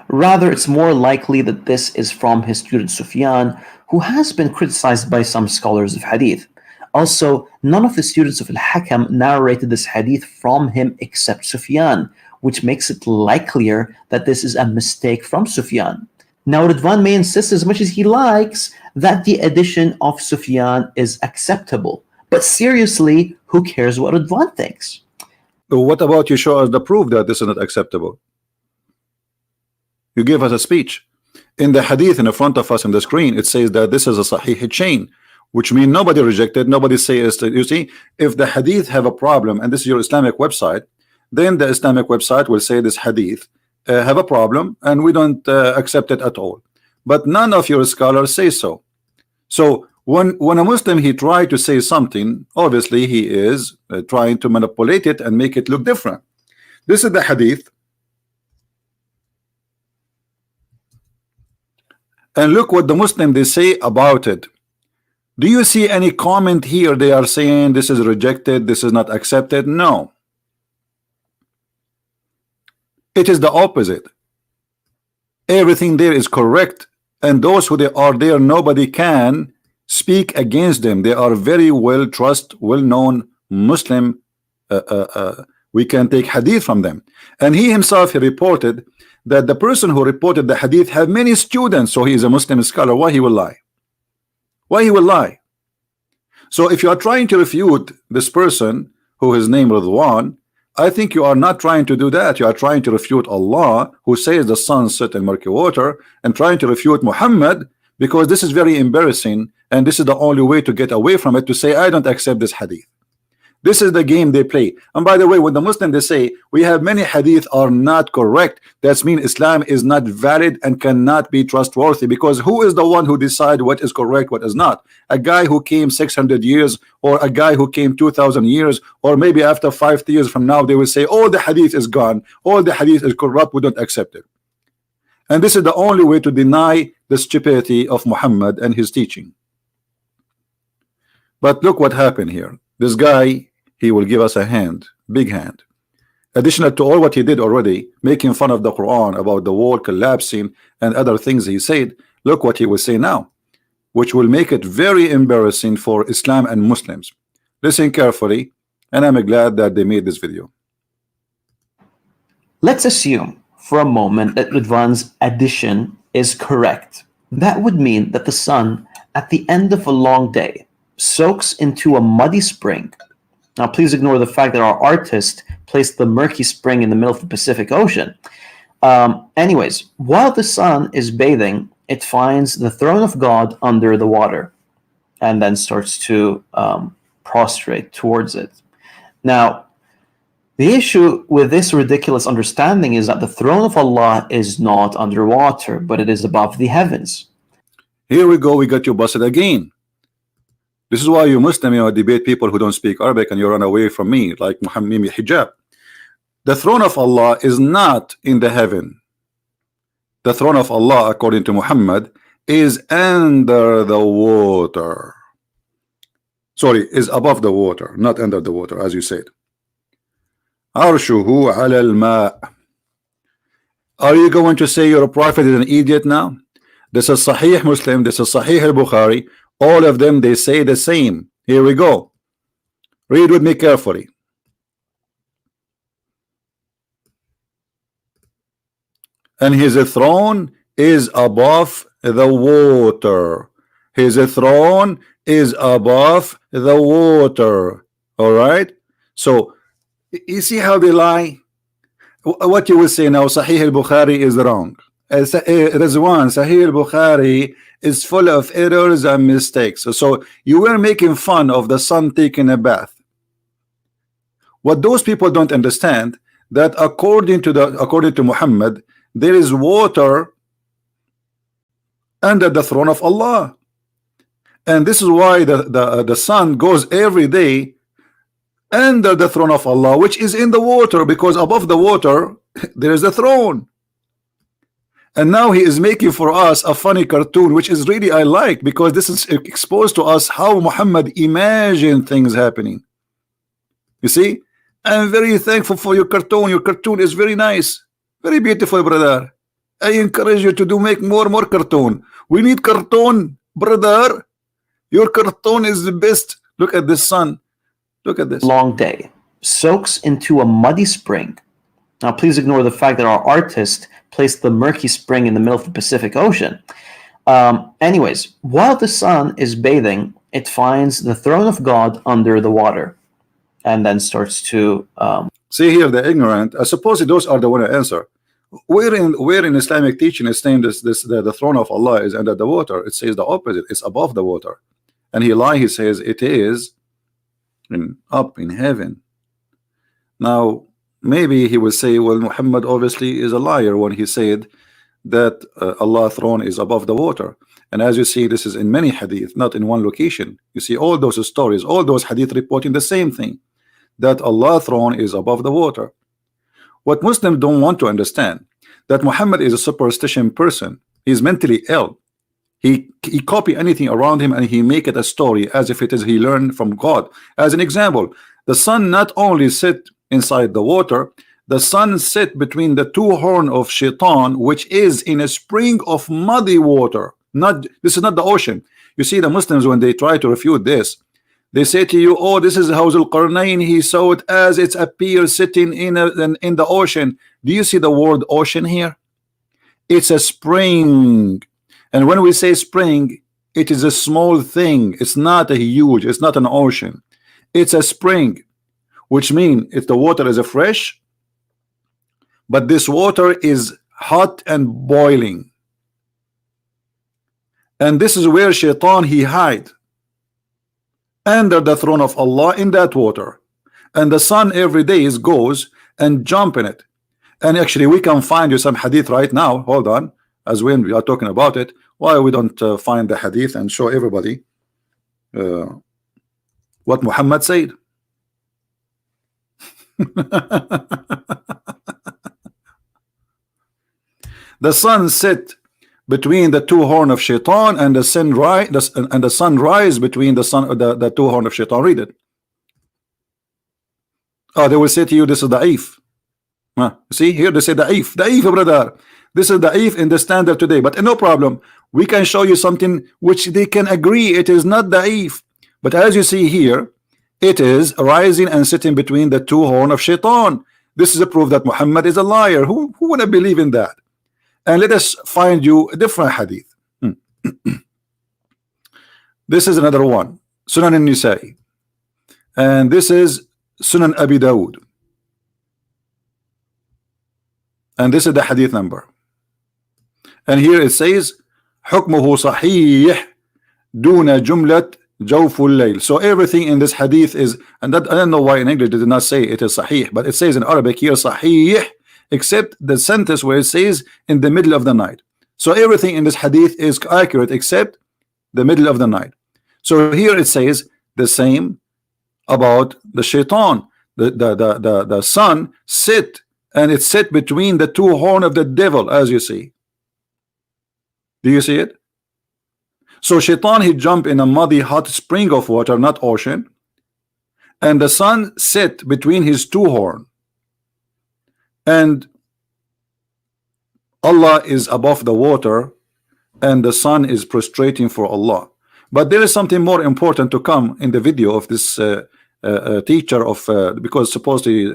Rather, it's more likely that this is from his student Sufyan, who has been criticized by some scholars of hadith. Also, none of the students of Al-Hakam narrated this hadith from him except Sufyan, which makes it likelier that this is a mistake from Sufyan. Now, Rizzwan may insist as much as he likes that the addition of Sufyan is acceptable. But seriously, who cares what Rizzwan thinks? What about you show us the proof that this is not acceptable? You give us a speech. In the hadith in the front of us on the screen, it says that this is a sahih chain, which means nobody rejected, nobody says. You see, if the hadith have a problem, and this is your Islamic website, then the Islamic website will say this hadith have a problem, and we don't accept it at all. But none of your scholars say so. So when a Muslim he try to say something, obviously he is trying to manipulate it and make it look different. This is the hadith, and look what the Muslim they say about it. Do you see any comment here? They are saying this is rejected, this is not accepted. No, it is the opposite. Everything there is correct, and those who they are there, nobody can speak against them. They are very well trusted, well-known Muslim. We can take hadith from them. And he himself he reported that the person who reported the hadith have many students, so he is a Muslim scholar. Why he will lie? Why he will lie? So if you are trying to refute this person who is named Rizzwan, I think you are not trying to do that. You are trying to refute Allah, who says the sun set in murky water, and trying to refute Muhammad, because this is very embarrassing, and this is the only way to get away from it, to say I don't accept this hadith. This is the game they play. And by the way, when the Muslim they say we have many hadith are not correct, that means Islam is not valid and cannot be trustworthy, because who is the one who decide what is correct, what is not? A guy who came 600 years, or a guy who came 2000 years, or maybe after 5 years from now they will say all the hadith is gone, all the hadith is corrupt, we don't accept it. And this is the only way to deny the stupidity of Muhammad and his teaching. But look what happened here. This guy, he will give us a hand, big hand. Additional to all what he did already, making fun of the Quran about the wall collapsing and other things he said, look what he will say now, which will make it very embarrassing for Islam and Muslims. Listen carefully, and I'm glad that they made this video. Let's assume for a moment that Rizzwan's addition is correct. That would mean that the sun, at the end of a long day, soaks into a muddy spring. Now, please ignore the fact that our artist placed the murky spring in the middle of the Pacific Ocean. Anyways, while the sun is bathing, it finds the throne of God under the water and then starts to prostrate towards it. Now, the issue with this ridiculous understanding is that the throne of Allah is not underwater, but it is above the heavens. Here we go, we got you busted again. This is why you Muslim, debate people who don't speak Arabic, and you run away from me, like Mohammed Hijab. The throne of Allah is not in the heaven. The throne of Allah, according to Muhammad, is under the water. Sorry, is above the water, not under the water, as you said. Arshuhu ala al-ma'. Are you going to say your prophet is an idiot now? This is Sahih Muslim, this is Sahih al-Bukhari. All of them, they say the same. Here we go. Read with me carefully. And his throne is above the water. His throne is above the water. All right? So, you see how they lie? What you will say now, Sahih al-Bukhari is wrong. Rizzwan, Sahih al-Bukhari is full of errors and mistakes. So you were making fun of the sun taking a bath. What those people don't understand, that according to Muhammad, there is water under the throne of Allah. And this is why the sun goes every day under the throne of Allah, which is in the water, because above the water there is a throne. And now he is making for us a funny cartoon, which is really I like, because this is exposed to us how Muhammad imagined things happening. You see, I'm very thankful for your cartoon. Your cartoon is very nice, very beautiful, brother. I encourage you to make more cartoon. We need cartoon, brother. Your cartoon is the best. Look at this sun. Look at this. Long day soaks into a muddy spring. Now, please ignore the fact that our artist placed the murky spring in the middle of the Pacific Ocean. Anyways, while the sun is bathing, it finds the throne of God under the water, and then starts to see here the ignorant. I suppose those are the one to answer. Where in Islamic teaching is saying the throne of Allah is under the water? It says the opposite. It's above the water, and he says it is up in heaven. Now maybe he will say, well, Muhammad obviously is a liar when he said that Allah's throne is above the water. And as you see, this is in many hadith, not in one location. You see all those stories, all those hadith reporting the same thing, that Allah's throne is above the water. What Muslims don't want to understand, that Muhammad is a superstition person. He's mentally ill. He copy anything around him and he make it a story as if it is he learned from God. As an example, the sun not only sit inside the water, the sun sit between the two horns of Shaitan, which is in a spring of muddy water. This is not the ocean. You see, the Muslims, when they try to refute this, they say to you, oh, this is how Al-Qarnayn, he saw it as it appears sitting in the ocean. Do you see the word ocean here? It's a spring. And when we say spring, it is a small thing. It's not a huge, it's not an ocean. It's a spring, which means if the water is fresh, but this water is hot and boiling. And this is where Shaitan he hide under the throne of Allah in that water. And the sun every day goes and jump in it. And actually we can find you some hadith right now. Hold on, as when we are talking about it, why we don't find the hadith and show everybody what Muhammad said. The sun set between the two horns of Shaitan, and the sun rise between the two horns of Shaitan. Read it. Oh, they will say to you, this is da'if. See here, they say da'if, brother. This is da'if in the standard today, but no problem. We can show you something which they can agree it is not da'if. But as you see here, it is rising and sitting between the two horns of Shaitan. This is a proof that Muhammad is a liar. Who would have believe in that? And let us find you a different hadith. This is another one, Sunan al-Nisa'i, and this is Sunan Abi Dawud, and this is the hadith number. And here it says حكمه صحيح دون جملة جوف الليل. So everything in this hadith is, and that, I don't know why in English they did not say it is sahih, but it says in Arabic here sahih, except the sentence where it says in the middle of the night. So everything in this hadith is accurate except the middle of the night. So here it says the same about the Shaitan. The sun sit, and it sit between the two horns of the devil, as you see. Do you see it? So Shaitan he jump in a muddy hot spring of water, not ocean, and the sun sit between his two horns. And Allah is above the water, and the sun is prostrating for Allah. But there is something more important to come in the video of this teacher of because supposedly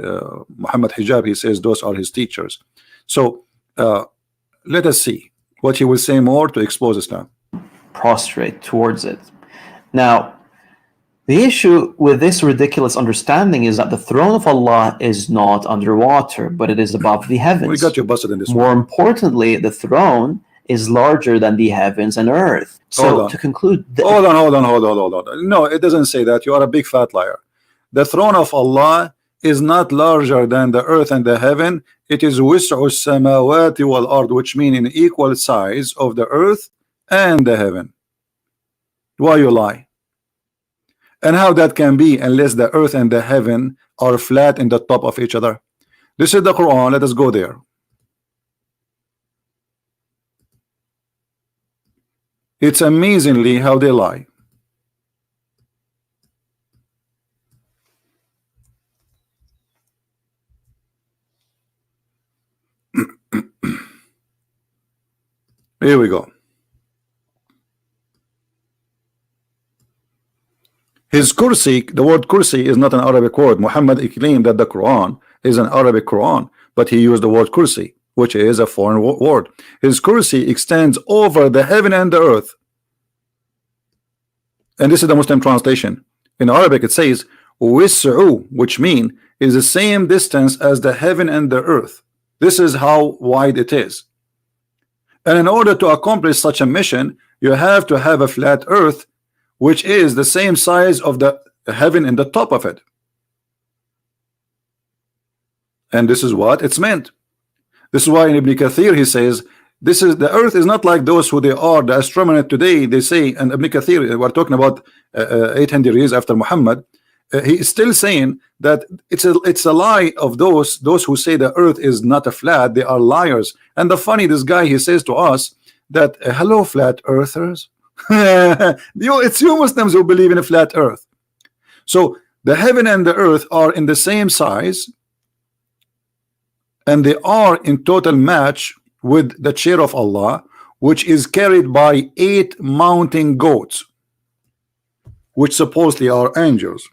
Muhammad Hijab, he says those are his teachers. So let us see what he will say more to expose Islam. Prostrate towards it. Now, the issue with this ridiculous understanding is that the throne of Allah is not underwater, but it is above the heavens. We got you busted in this More one. importantly, the throne is larger than the heavens and earth. So to conclude, hold on. No, it doesn't say that. You are a big fat liar. The throne of Allah is not larger than the earth and the heaven. It is wis'u samawati wal ard, which means in equal size of the earth and the heaven. Why you lie? And how that can be unless the earth and the heaven are flat in the top of each other? This is the Quran. Let us go there. It's amazingly how they lie. Here we go. His kursi, the word kursi is not an Arabic word. Muhammad claimed that the Quran is an Arabic Quran, but he used the word kursi, which is a foreign word. His kursi extends over the heaven and the earth. And this is the Muslim translation. In Arabic it says wis'u, which mean is the same distance as the heaven and the earth. This is how wide it is. And in order to accomplish such a mission, you have to have a flat earth which is the same size of the heaven in the top of it. And this is what it's meant. This is why in Ibn Kathir he says this is the earth is not like those who they are the astronomers today. They say, and Ibn Kathir, we're talking about 800 years after Muhammad, he is still saying that it's a lie of those who say the earth is not a flat. They are liars. And the funny, this guy, he says to us that hello flat earthers. It's you Muslims who believe in a flat earth. So the heaven and the earth are in the same size, and they are in total match with the chair of Allah, which is carried by 8 mountain goats, which supposedly are angels.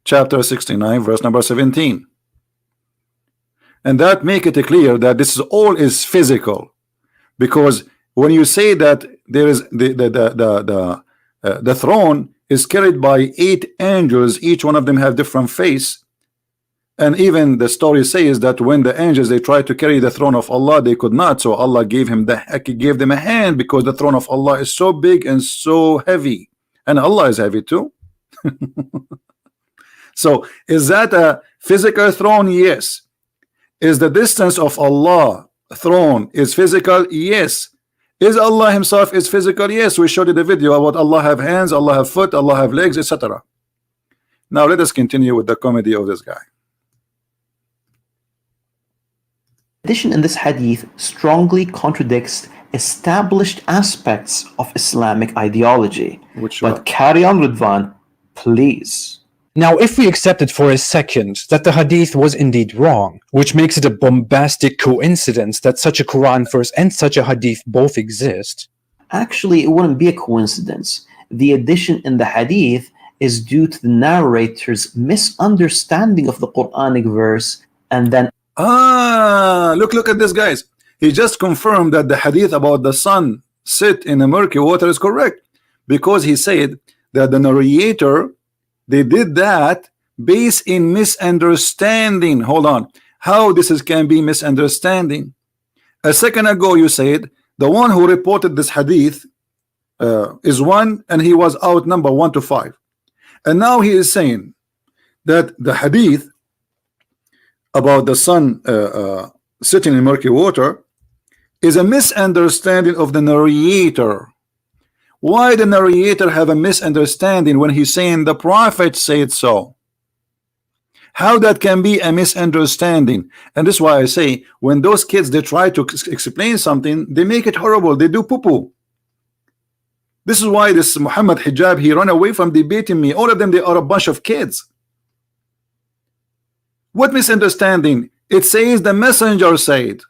Chapter 69, verse number 17. And that make it clear that this is all is physical, because when you say that there is the throne is carried by 8 angels, each one of them have different face, and even the story says that when the angels they tried to carry the throne of Allah, they could not, so Allah gave them a hand, because the throne of Allah is so big and so heavy, and Allah is heavy too. So is that a physical throne? Yes. Is the distance of Allah throne is physical? Yes. Is Allah himself is physical? Yes. We showed you the video about Allah have hands, Allah have foot, Allah have legs, etc. Now let us continue with the comedy of this guy. Addition in this hadith strongly contradicts established aspects of Islamic ideology. But carry on, Rizzwan, please. Now, if we accept it for a second that the hadith was indeed wrong, which makes it a bombastic coincidence that such a Quran verse and such a hadith both exist. Actually, it wouldn't be a coincidence. The addition in the hadith is due to the narrator's misunderstanding of the Quranic verse, and then look at this, guys. He just confirmed that the hadith about the sun sit in a murky water is correct, because he said that the narrator, they did that based in misunderstanding. Hold on, how this can be misunderstanding? A second ago you said the one who reported this hadith is one, and he was outnumbered 1 to 5, and now he is saying that the hadith about the sun sitting in murky water is a misunderstanding of the narrator. Why the narrator have a misunderstanding when he's saying the prophet said so? How that can be a misunderstanding? And this is why I say when those kids they try to explain something, they make it horrible. They do poo-poo. This is why this Muhammad Hijab, he run away from debating me. All of them, they are a bunch of kids. What misunderstanding? It says the messenger said.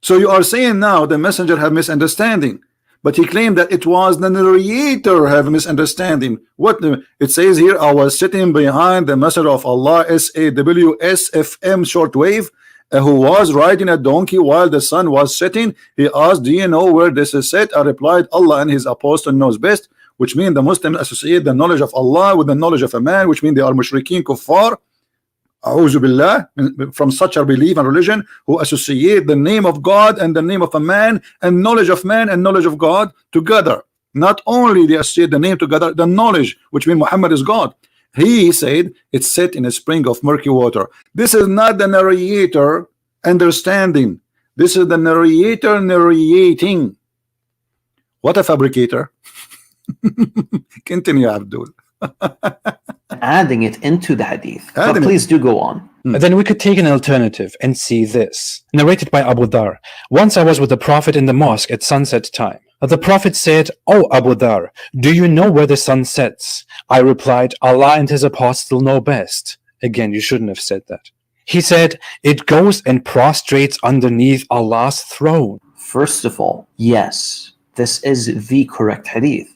So you are saying now the messenger have misunderstanding, but he claimed that it was the narrator have misunderstanding. What it says here, I was sitting behind the messenger of Allah, SAWSFM shortwave, who was riding a donkey while the sun was setting. He asked, do you know where this is set? I replied, Allah and his apostle knows best, which means the Muslims associate the knowledge of Allah with the knowledge of a man, which means they are mushrikeen kuffar, a'udhu billah, from such a belief and religion, who associate the name of God and the name of a man and knowledge of man and knowledge of God together. Not only they associate the name together, the knowledge, which means Muhammad is God. He said it's set in a spring of murky water. This is not the narrator understanding. This is the narrator narrating. What a fabricator. Continue, Abdul. Adding it into the hadith. But Adding it. please do go on. Then we could take an alternative and see this. Narrated by Abu Dhar. Once I was with the Prophet in the mosque at sunset time. The Prophet said, "Oh Abu Dhar, do you know where the sun sets?" I replied, "Allah and his apostle know best." Again, you shouldn't have said that. He said, "It goes and prostrates underneath Allah's throne." First of all, yes, this is the correct hadith.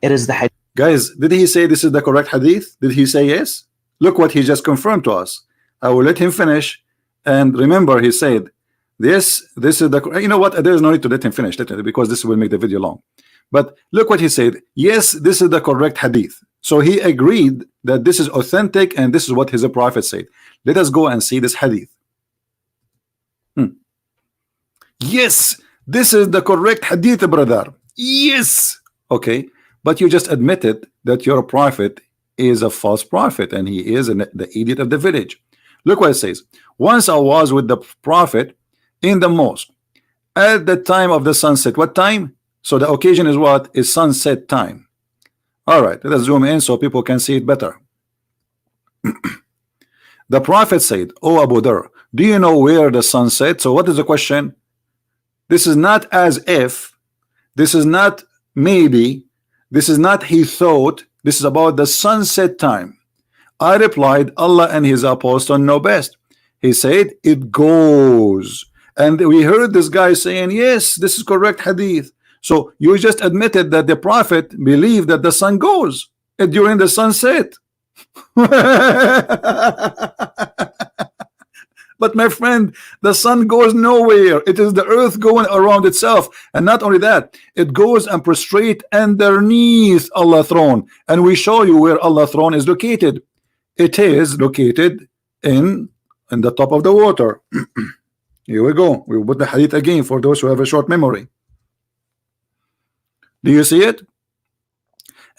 It is the hadith. Guys, did he say this is the correct hadith? Did he say yes? Look what he just confirmed to us. I will let him finish. And remember, he said, this is the, you know what, there's no need to let him finish because this will make the video long. But look what he said. Yes, this is the correct hadith. So he agreed that this is authentic and this is what his prophet said. Let us go and see this hadith. Yes, this is the correct hadith, brother. Yes. Okay, but you just admitted that your prophet is a false prophet and he is the idiot of the village. Look what it says. Once I was with the prophet in the mosque at the time of the sunset. What time? So the occasion is what? Is sunset time. All right, let us zoom in so people can see it better. The prophet said, "Oh Abu Dhar, do you know where the sun set?" So what is the question? This is not as if, this is not maybe, this is not he thought, this is about the sunset time. I replied, Allah and his apostle know best. He said, it goes. And we heard this guy saying, yes, this is correct hadith. So you just admitted that the prophet believed that the sun goes during the sunset. But my friend, the sun goes nowhere. It is the earth going around itself. And not only that, it goes and prostrate underneath Allah's throne. And we show you where Allah's throne is located. It is located in the top of the water. Here we go. We will put the hadith again for those who have a short memory. Do you see it?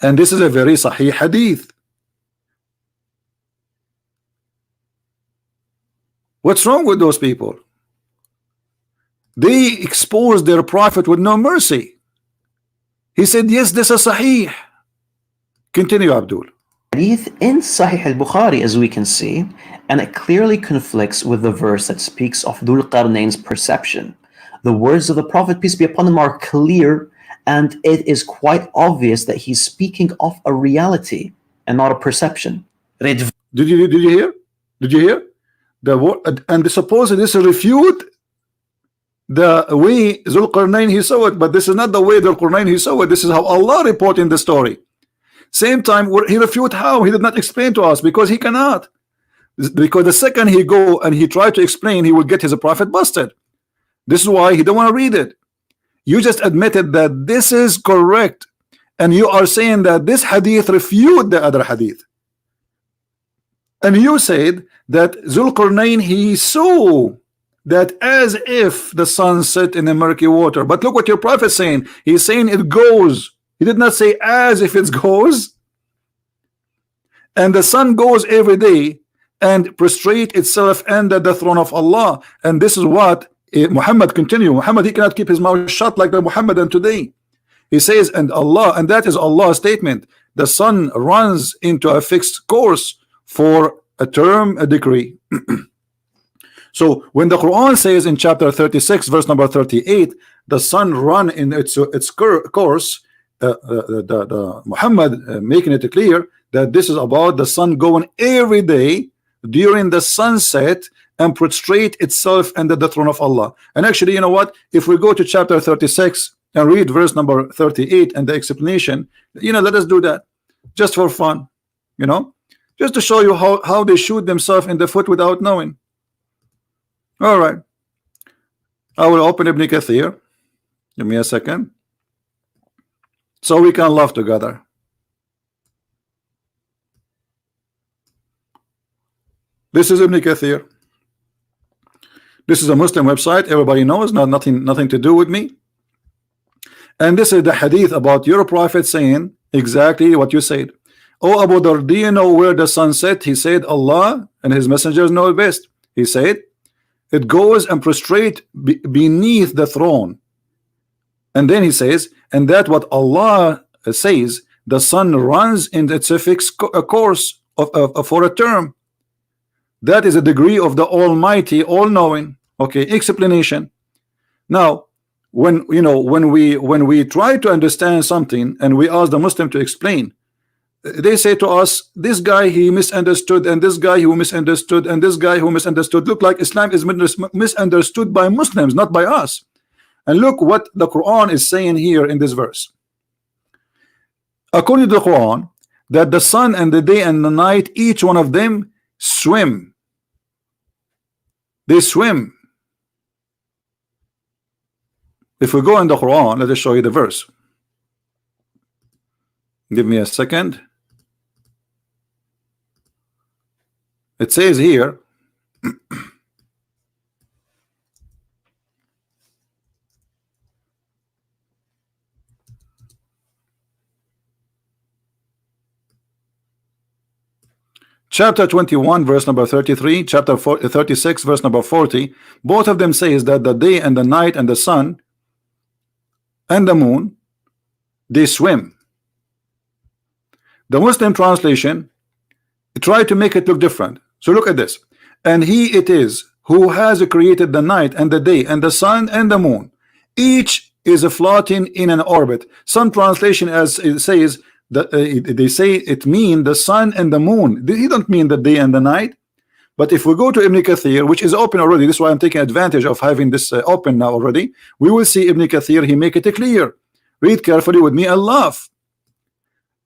And this is a very sahih hadith. What's wrong with those people? They exposed their prophet with no mercy. He said, yes, this is sahih. Continue, Abdul. Hadith in Sahih al-Bukhari, as we can see, and it clearly conflicts with the verse that speaks of Dhul Qarnayn's perception. The words of the Prophet, peace be upon him, are clear, and it is quite obvious that he's speaking of a reality and not a perception. Did you hear? Did you hear? The word, and suppose this refute the way Dhul Qarnayn he saw it, but this is not the way Dhul Qarnayn he saw it. This is how Allah reporting the story. Same time, he refute how? He did not explain to us because he cannot. Because the second he go and he try to explain, he will get his prophet busted. This is why he don't want to read it. You just admitted that this is correct, and you are saying that this hadith refute the other hadith. And you said that Dhul Qarnayn he saw that as if the sun set in the murky water. But look what your prophet is saying. He's saying it goes. He did not say as if it goes. And the sun goes every day and prostrate itself under the throne of Allah. And this is what Muhammad continue. Muhammad, he cannot keep his mouth shut like the Muhammadan today. He says, and Allah, and that is Allah's statement. The sun runs into a fixed course for a term, a decree. So when the Quran says in chapter 36, verse number 38, the sun run in its course, Muhammad making it clear that this is about the sun going every day during the sunset and prostrate itself under the throne of Allah. And actually, you know what? If we go to chapter 36 and read verse number 38 and the explanation, let us do that just for fun, just to show you how they shoot themselves in the foot without knowing. All right, I will open Ibn Kathir. Give me a second so we can laugh together. This is Ibn Kathir. This is a Muslim website. Everybody knows, nothing to do with me. And this is the hadith about your prophet saying exactly what you said. Oh Abu Dhar, do you know where the sun set? He said, Allah and his messengers know best. He said, it goes and prostrate beneath the throne. And then he says, and that what Allah says, the sun runs in its fixed course for a term. That is a degree of the Almighty, all-knowing. Okay, explanation. Now, when we try to understand something and we ask the Muslim to explain, they say to us, this guy he misunderstood, and this guy who misunderstood, and this guy who misunderstood. Look like Islam is misunderstood by Muslims, not by us. And look what the Quran is saying here in this verse. According to the Quran, that the sun and the day and the night, each one of them swim. They swim. If we go in the Quran, let us show you the verse. Give me a second. It says here, chapter 21 verse number 33, chapter 36 verse number 40, both of them says that the day and the night and the sun and the moon, they swim. The Muslim translation try to make it look different. So look at this. And he it is who has created the night and the day and the sun and the moon. Each is floating in an orbit. Some translation as it says that they say it mean the sun and the moon. He don't mean the day and the night. But if we go to Ibn Kathir, which is open already, this is why I'm taking advantage of having this open now already, we will see Ibn Kathir, he make it clear. Read carefully with me and laugh.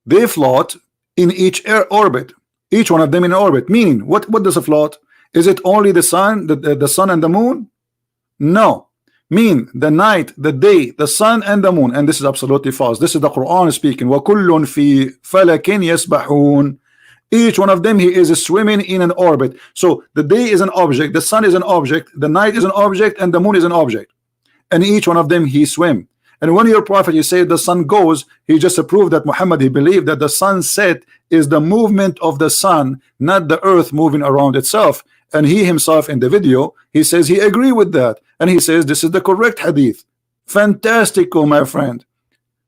They float in each orbit, each one of them in orbit. Meaning, what does a float? Is it only the sun, the sun and the moon? No. Mean the night, the day, the sun and the moon. And this is absolutely false. This is the Quran speaking. وَكُلٌّ فِي فَلَكٍ يَسْبَحُونَ. Each one of them he is swimming in an orbit. So the day is an object, the sun is an object, the night is an object, and the moon is an object. And each one of them he swim. And when your prophet you say the sun goes, he just proved that Muhammad he believed that the sunset is the movement of the sun, not the earth moving around itself. And he himself in the video he says he agree with that, and he says this is the correct hadith. Fantastico, my friend.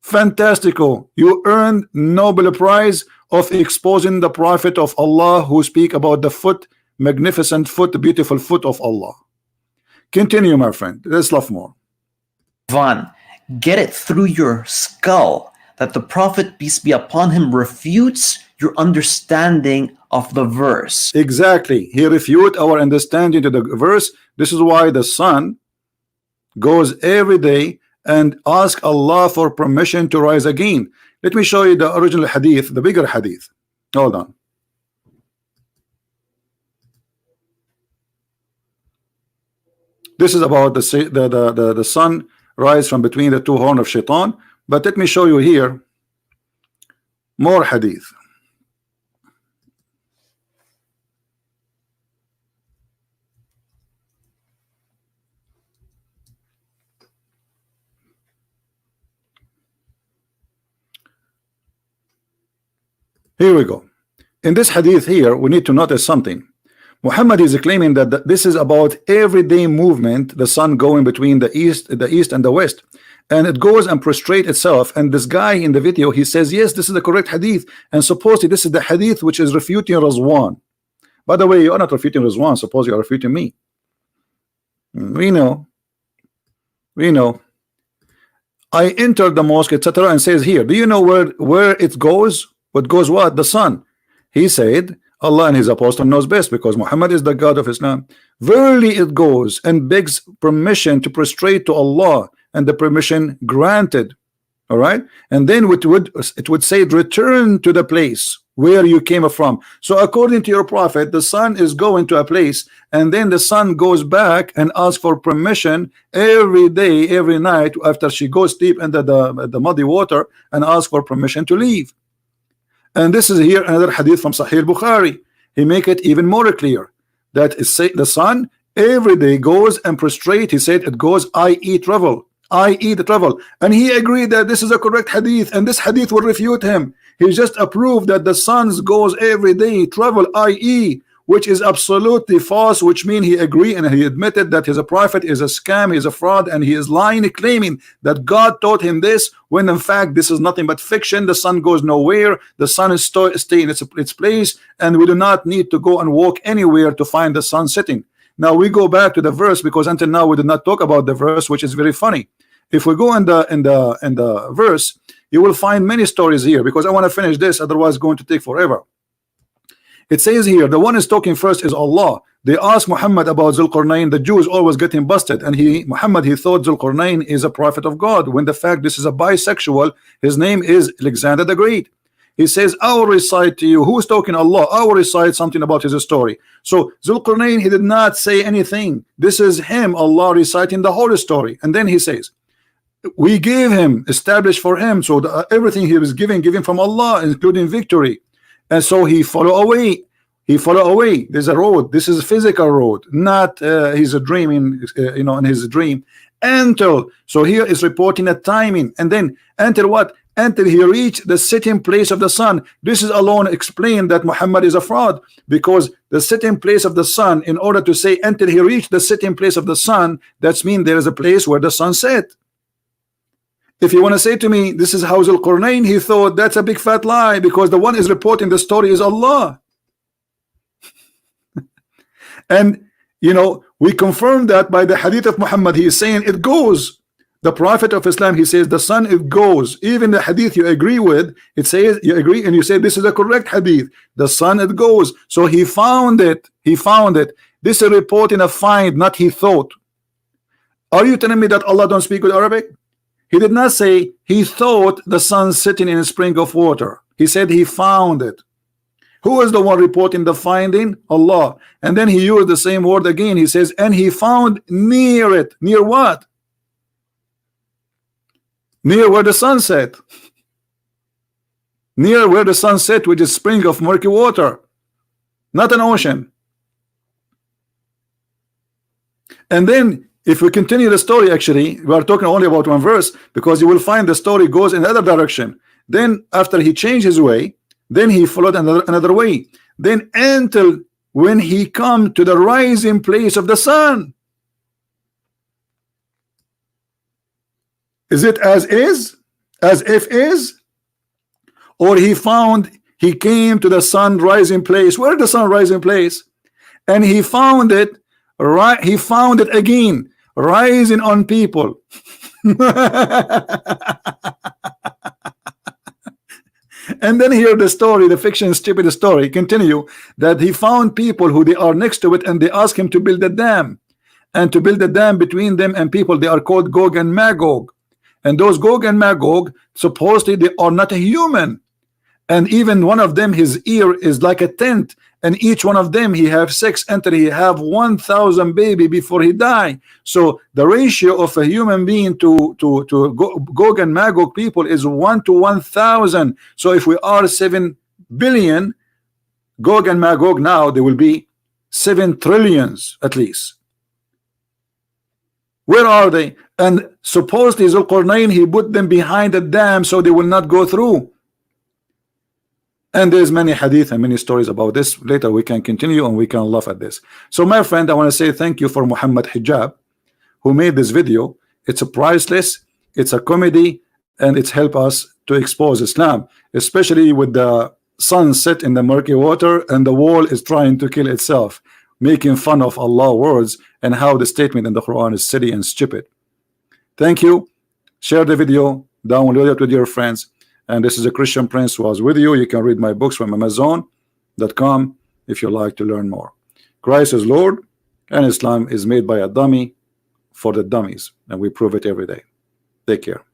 Fantastico. You earned Nobel Prize of exposing the prophet of Allah who speak about the foot, magnificent foot, beautiful foot of Allah. Continue, my friend. Let's laugh more. Rizzwan, get it through your skull that the Prophet, peace be upon him, refutes your understanding of the verse. Exactly. He refute our understanding to the verse. This is why the sun goes every day and ask Allah for permission to rise again. Let me show you the original hadith, the bigger hadith. Hold on. This is about the sun rise from between the two horns of shaitan. But let me show you here more hadith. Here we go. In this hadith here, we need to notice something. Muhammad is claiming that this is about everyday movement, the sun going between the east and the west, and it goes and prostrate itself. And this guy in the video, he says, yes, this is the correct hadith, and supposedly this is the hadith which is refuting Rizzwan. By the way, you are not refuting Rizzwan, suppose you are refuting me. We know. I entered the mosque, etc., and says here, do you know where it goes? What goes what? The sun. He said, Allah and his apostle knows best, because Muhammad is the God of Islam. Verily it goes and begs permission to prostrate to Allah, and the permission granted. All right, and then it would say return to the place where you came from. So according to your prophet, the sun is going to a place, and then the sun goes back and asks for permission every day, every night after she goes deep into the muddy water, and asks for permission to leave. And this is here another hadith from Sahih Bukhari. He make it even more clear that the sun every day goes and prostrate. He said it goes, i.e. travel, i.e. the travel. And he agreed that this is a correct hadith, and this hadith will refute him. He just approved that the sun goes every day, travel, i.e., which is absolutely false, which means he agreed and he admitted that he's a prophet, is a scam, he's a fraud, and he is lying, claiming that God taught him this, when in fact this is nothing but fiction. The sun goes nowhere, the sun is staying in its place, and we do not need to go and walk anywhere to find the sun setting. Now we go back to the verse, because until now we did not talk about the verse, which is very funny. If we go in the verse, you will find many stories here, because I want to finish this, otherwise it's going to take forever. It says here, the one is talking first is Allah. They asked Muhammad about Zulqarnain. The Jews always get him busted, and Muhammad thought Zulqarnain is a prophet of God, when the fact this is a bisexual. His name is Alexander the Great. He says, I will recite to you. Who's talking? Allah. I will recite something about his story. So Zulqarnain, he did not say anything. This is him, Allah, reciting the whole story. And then he says, we gave him, established for him, so everything he was given from Allah, including victory. And so he follow away. He follow away. There's a road. This is a physical road, not he's a dreaming, in his dream. Until, so here is reporting a timing, and then until what? Until he reached the sitting place of the sun. This is alone explain that Muhammad is a fraud, because the sitting place of the sun, in order to say until he reached the sitting place of the sun, that's mean there is a place where the sun set. If you want to say to me, this is how Zulqarnain, he thought, that's a big fat lie, because the one is reporting the story is Allah. And we confirm that by the hadith of Muhammad. He is saying it goes. The Prophet of Islam, he says the sun, it goes. Even the hadith you agree with, it says you agree and you say this is a correct hadith. The sun, it goes. So he found it. He found it. This is reporting a find, not he thought. Are you telling me that Allah don't speak with Arabic? He did not say he thought the sun sitting in a spring of water. He said he found it. Who is the one reporting the finding? Allah. And then he used the same word again. He says, and he found near it. Near what? Near where the sun set. Near where the sun set, which is spring of murky water, not an ocean. And then if we continue the story, actually we are talking only about one verse, because you will find the story goes in another direction. Then after he changed his way, then he followed another way, then until when he come to the rising place of the sun. Is it as is, as if is, or he came to the sun rising place? Where is the sun rising place? And he found it, right? He found it again, rising on people. And then here the story, the fiction stupid story continue, that he found people who they are next to it, and they ask him to build a dam, and to build a dam between them and people. They are called Gog and Magog, and those Gog and Magog supposedly they are not a human, and even one of them, his ear is like a tent, and each one of them he have sex until he have 1,000 baby before he die. So the ratio of a human being to Gog and Magog people is 1 to 1,000. So if we are 7 billion, Gog and Magog now there will be 7 trillions at least. Where are they? And supposedly Zulqarnain, he put them behind the dam so they will not go through. And there's many hadith and many stories about this. Later we can continue and we can laugh at this. So my friend, I want to say thank you for Mohammed Hijab, who made this video. It's a priceless, it's a comedy, and it's helped us to expose Islam, especially with the sun set in the murky water and the wall is trying to kill itself, making fun of Allah's words and how the statement in the Quran is silly and stupid. Thank you. Share the video, download it with your friends. And this is a Christian Prince who was with you. You can read my books from Amazon.com if you like to learn more. Christ is Lord, and Islam is made by a dummy for the dummies, and we prove it every day. Take care.